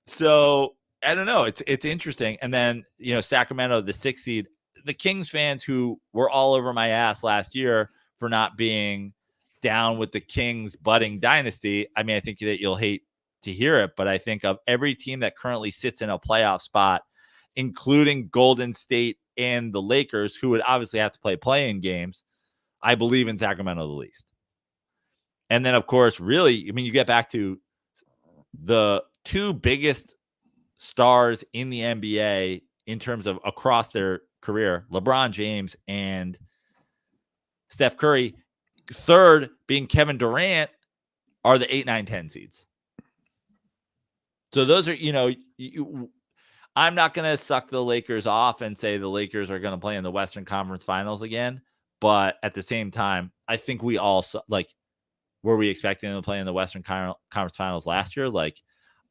So I don't know. It's interesting. And then, Sacramento, the 6th seed, the Kings fans who were all over my ass last year for not being down with the Kings budding dynasty. I mean, I think that you'll hate to hear it, but I think of every team that currently sits in a playoff spot, including Golden State and the Lakers, who would obviously have to play-in games, I believe in Sacramento the least. And then, of course, really, I mean, you get back to the 2 biggest stars in the NBA in terms of across their career, LeBron James and Steph Curry. 3rd being Kevin Durant, are the 8, 9, 10 seeds. So those are, I'm not going to suck the Lakers off and say the Lakers are going to play in the Western Conference Finals again. But at the same time, I think we all were we expecting them to play in the Western Conference Finals last year? Like,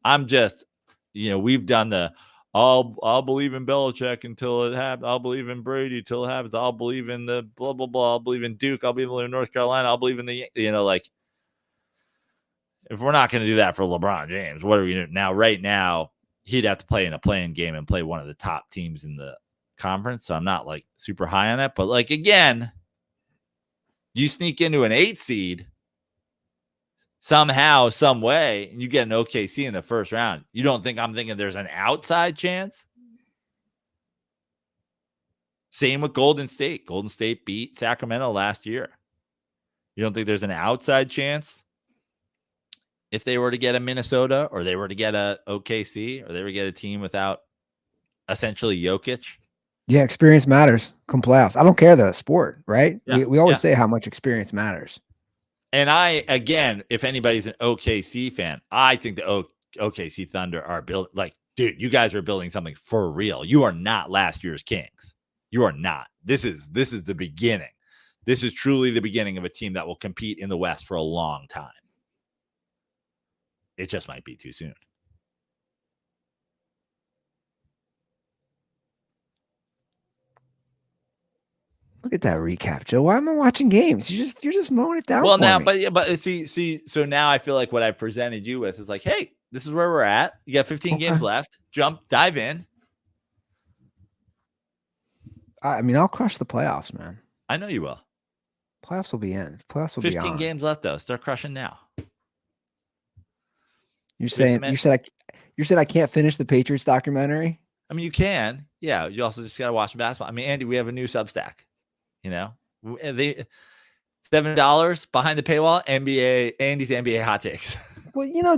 I'm just, we've done the, I'll believe in Belichick until it happens. I'll believe in Brady till it happens. I'll believe in the blah, blah, blah. I'll believe in Duke. I'll believe in North Carolina. I'll believe in the, if we're not going to do that for LeBron James, what are we doing now? Right now, he'd have to play in a play-in game and play one of the top teams in the conference. So I'm not like super high on it. But like, again, you sneak into an 8 seed somehow, some way, and you get an OKC in the first round. You don't think I'm thinking there's an outside chance? Same with Golden State. Golden State beat Sacramento last year. You don't think there's an outside chance? If they were to get a Minnesota or they were to get a OKC or they were to get a team without essentially Jokic. Yeah, experience matters. Come playoffs. I don't care the sport, right? Yeah, we always say how much experience matters. And again, if anybody's an OKC fan, I think the OKC Thunder are built dude, you guys are building something for real. You are not last year's Kings. You are not. This is the beginning. This is truly the beginning of a team that will compete in the West for a long time. It just might be too soon. Look at that recap, Joe. Why am I watching games? You're just mowing it down. Well, for now, me. but see. So now I feel like what I've presented you with is like, hey, this is where we're at. You got 15 games left. Dive in. I mean, I'll crush the playoffs, man. I know you will. Playoffs will be in. Playoffs will be on. 15 games left though. Start crushing now. You said I can't finish the Patriots documentary? I mean, you can. Yeah, you also just got to watch basketball. I mean, Andy, we have a new Substack. They $7 behind the paywall. Andy's NBA hot takes. Well,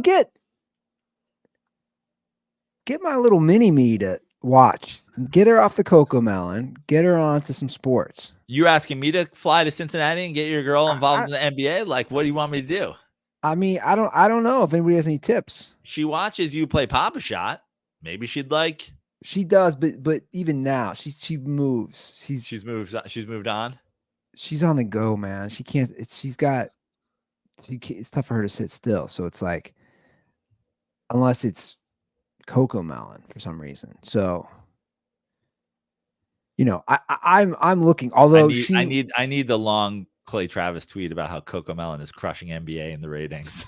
get my little mini me to watch. Get her off the Coco Melon. Get her onto some sports. You asking me to fly to Cincinnati and get your girl involved in the NBA? Like, what do you want me to do? I mean, I don't know if anybody has any tips. She watches you play Pop-A-Shot. Maybe she'd like. She does, but even now, she moves. She's moved on. She's on the go, man. She can't. It's tough for her to sit still. So it's like, unless it's Coco Melon for some reason. So, I'm looking. Although I need the long Clay Travis tweet about how Coco Melon is crushing NBA in the ratings.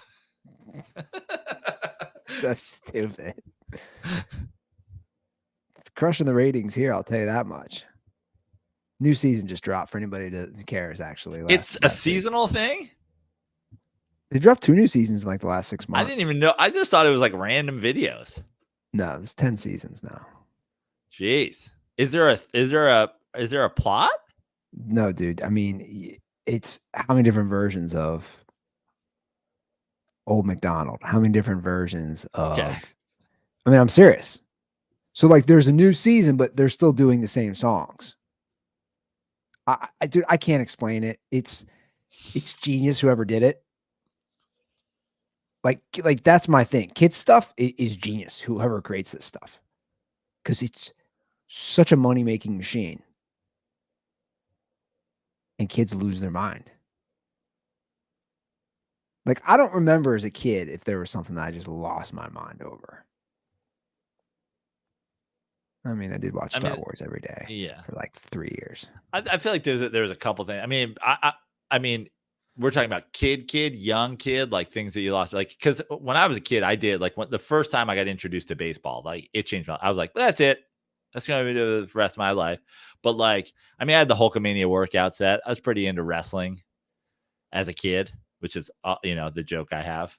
That's stupid. It's crushing the ratings here, I'll tell you that much. New season just dropped for anybody who cares, actually. It's a seasonal thing? They dropped 2 new seasons in like the last 6 months. I didn't even know. I just thought it was like random videos. No, it's 10 seasons now. Jeez. Is there a plot? No, dude. I mean, it's how many different versions of Old MacDonald? How many different versions of I mean, I'm serious. So like there's a new season, but they're still doing the same songs. Dude, I can't explain it. It's genius, whoever did it. Like that's my thing. Kids stuff is genius. Whoever creates this stuff, because it's such a money making machine, and kids lose their mind. Like I don't remember as a kid if there was something that I just lost my mind over. I mean, I did watch Star Wars every day for like 3 years. I feel like there's a couple things. I mean, I mean, we're talking about young kid, like things that you lost. Like, because when I was a kid, I did like the first time I got introduced to baseball, like it changed my life. I was like, that's it. That's going to be the rest of my life. But like, I mean, I had the Hulkamania workout set. I was pretty into wrestling as a kid, which is, the joke I have.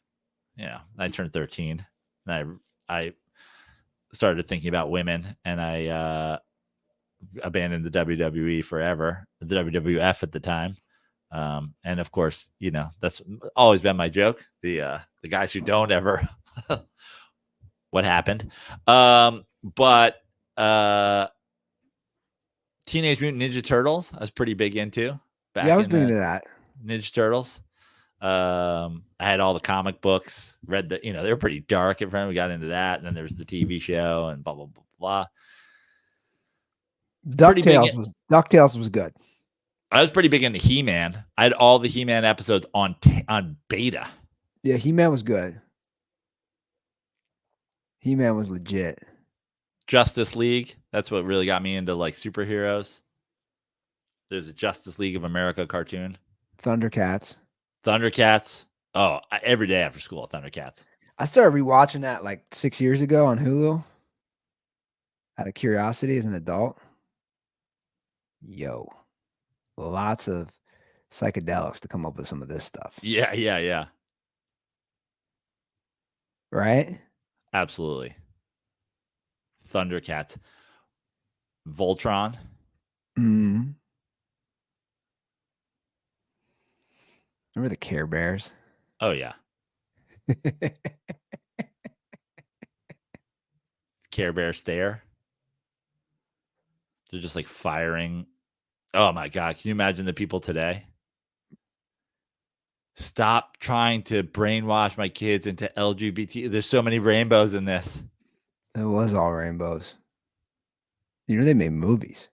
I turned 13 and I started thinking about women, and I abandoned the WWE forever, the WWF at the time. And of course, that's always been my joke. The guys who don't ever, what happened? But Teenage Mutant Ninja Turtles, I was pretty big into. I was big into that. Ninja Turtles. I had all the comic books, read they were pretty dark at first. We got into that, and then there's the TV show and blah blah blah blah. DuckTales was good. I was pretty big into He-Man. I had all the He-Man episodes on beta. Yeah, He-Man was good. He-Man was legit. Justice League. That's what really got me into like superheroes. There's a Justice League of America cartoon. Thundercats. Oh, every day after school, Thundercats. I started rewatching that like 6 years ago on Hulu. Out of curiosity as an adult. Yo. Lots of psychedelics to come up with some of this stuff. Yeah. Right? Absolutely. Thundercats. Voltron. Mm. Remember the Care Bears? Oh, yeah. Care Bear stare. They're just like firing. Oh my God. Can you imagine the people today? Stop trying to brainwash my kids into LGBT. There's so many rainbows in this. It was all rainbows. They made movies.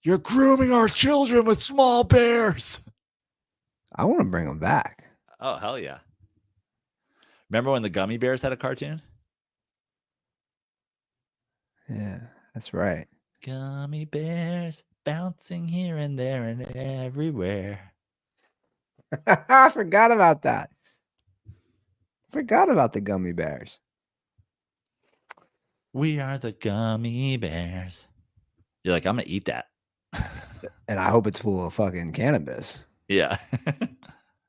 You're grooming our children with small bears. I want to bring them back. Oh, hell yeah. Remember when the Gummy Bears had a cartoon? Yeah, that's right. Gummy bears bouncing here and there and everywhere. I forgot about that. Forgot about the Gummy Bears. We are the Gummy Bears. You're like, I'm going to eat that. And I hope it's full of fucking cannabis. Yeah.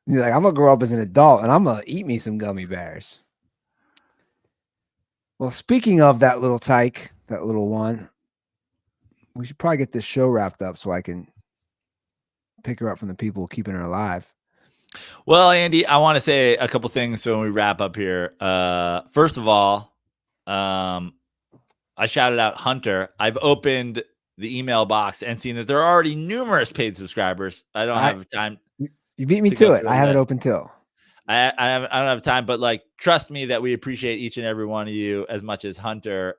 You're like, I'm going to grow up as an adult and I'm going to eat me some gummy bears. Well, speaking of that little tyke, that little one, we should probably get this show wrapped up so I can pick her up from the people keeping her alive. Well, Andy, I want to say a couple things when we wrap up here. First of all, I shouted out Hunter. I've opened the email box and seen that there are already numerous paid subscribers. I don't have time. You beat me to it. I have it open too. I don't have time, but like, trust me that we appreciate each and every one of you as much as Hunter,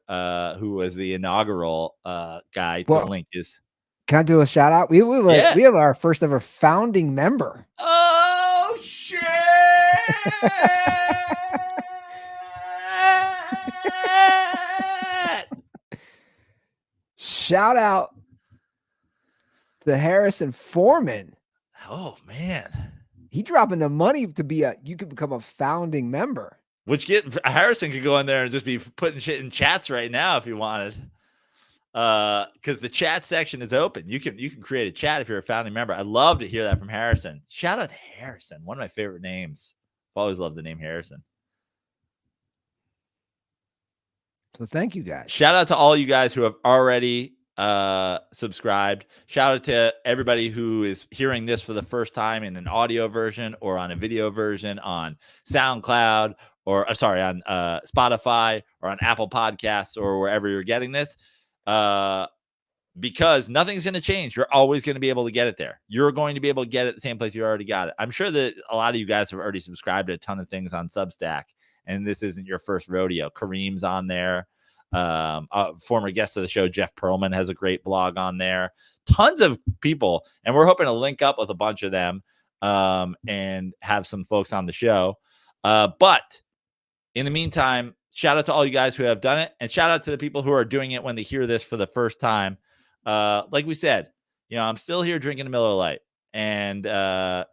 who was the inaugural guy. Well, to link is. Can I do a shout out? We have our first ever founding member. Oh shit! Shout out to Harrison Foreman. Oh man. He dropping the money to be you could become a founding member. Which Harrison could go in there and just be putting shit in chats right now if he wanted. Because the chat section is open. You can create a chat if you're a founding member. I'd love to hear that from Harrison. Shout out to Harrison, one of my favorite names. I've always loved the name Harrison. So thank you guys. Shout out to all you guys who have already subscribed. Shout out to everybody who is hearing this for the first time in an audio version or on a video version on SoundCloud or on Spotify or on Apple Podcasts or wherever you're getting this. because nothing's going to change. You're always going to be able to get it there. You're going to be able to get it the same place you already got it. I'm sure that a lot of you guys have already subscribed to a ton of things on Substack, and this isn't your first rodeo. Kareem's on there. A former guest of the show, Jeff Pearlman, has a great blog on there. Tons of people, and we're hoping to link up with a bunch of them and have some folks on the show. But in the meantime, shout out to all you guys who have done it, and shout out to the people who are doing it when they hear this for the first time. Like we said, I'm still here drinking a Miller Lite, and I'm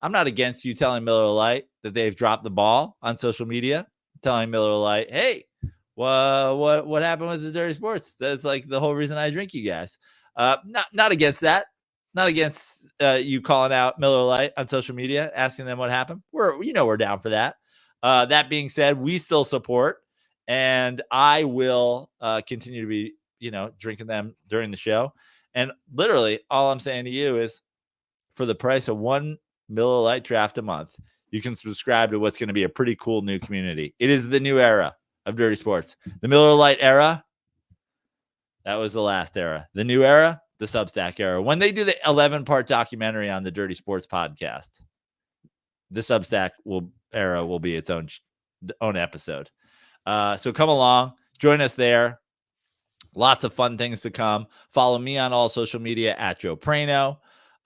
not against you telling Miller Lite that they've dropped the ball on social media, telling Miller Lite, hey, what happened with the Dirty Sports? That's like the whole reason I drink you guys. Not against that. Not against you calling out Miller Lite on social media, asking them what happened. We're down for that. That being said, we still support, and I will continue to be, drinking them during the show. And literally all I'm saying to you is, for the price of one Miller Lite draft a month, you can subscribe to what's going to be a pretty cool new community. It is the new era of Dirty Sports. The Miller Lite era, that was the last era. The new era, the Substack era. When they do the 11-part documentary on the Dirty Sports podcast, the Substack era will be its own episode. So come along, join us there. Lots of fun things to come. Follow me on all social media at Joe Prano,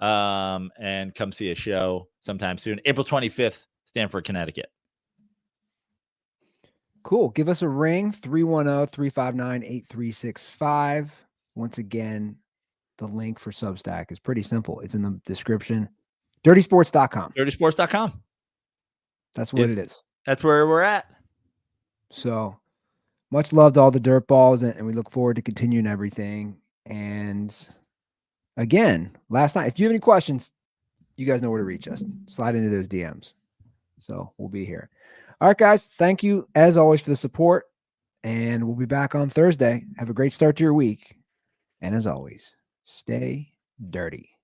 and come see a show sometime soon. April 25th, Stamford, Connecticut. Cool. Give us a ring, 310-359-8365. Once again, the link for Substack is pretty simple. It's in the description. Dirtysports.com. Dirtysports.com. That's what it is. That's where we're at. So much love to all the dirt balls, and we look forward to continuing everything. And again, last night, if you have any questions, you guys know where to reach us. Slide into those DMs. So we'll be here. All right, guys. Thank you, as always, for the support. And we'll be back on Thursday. Have a great start to your week. And as always, stay dirty.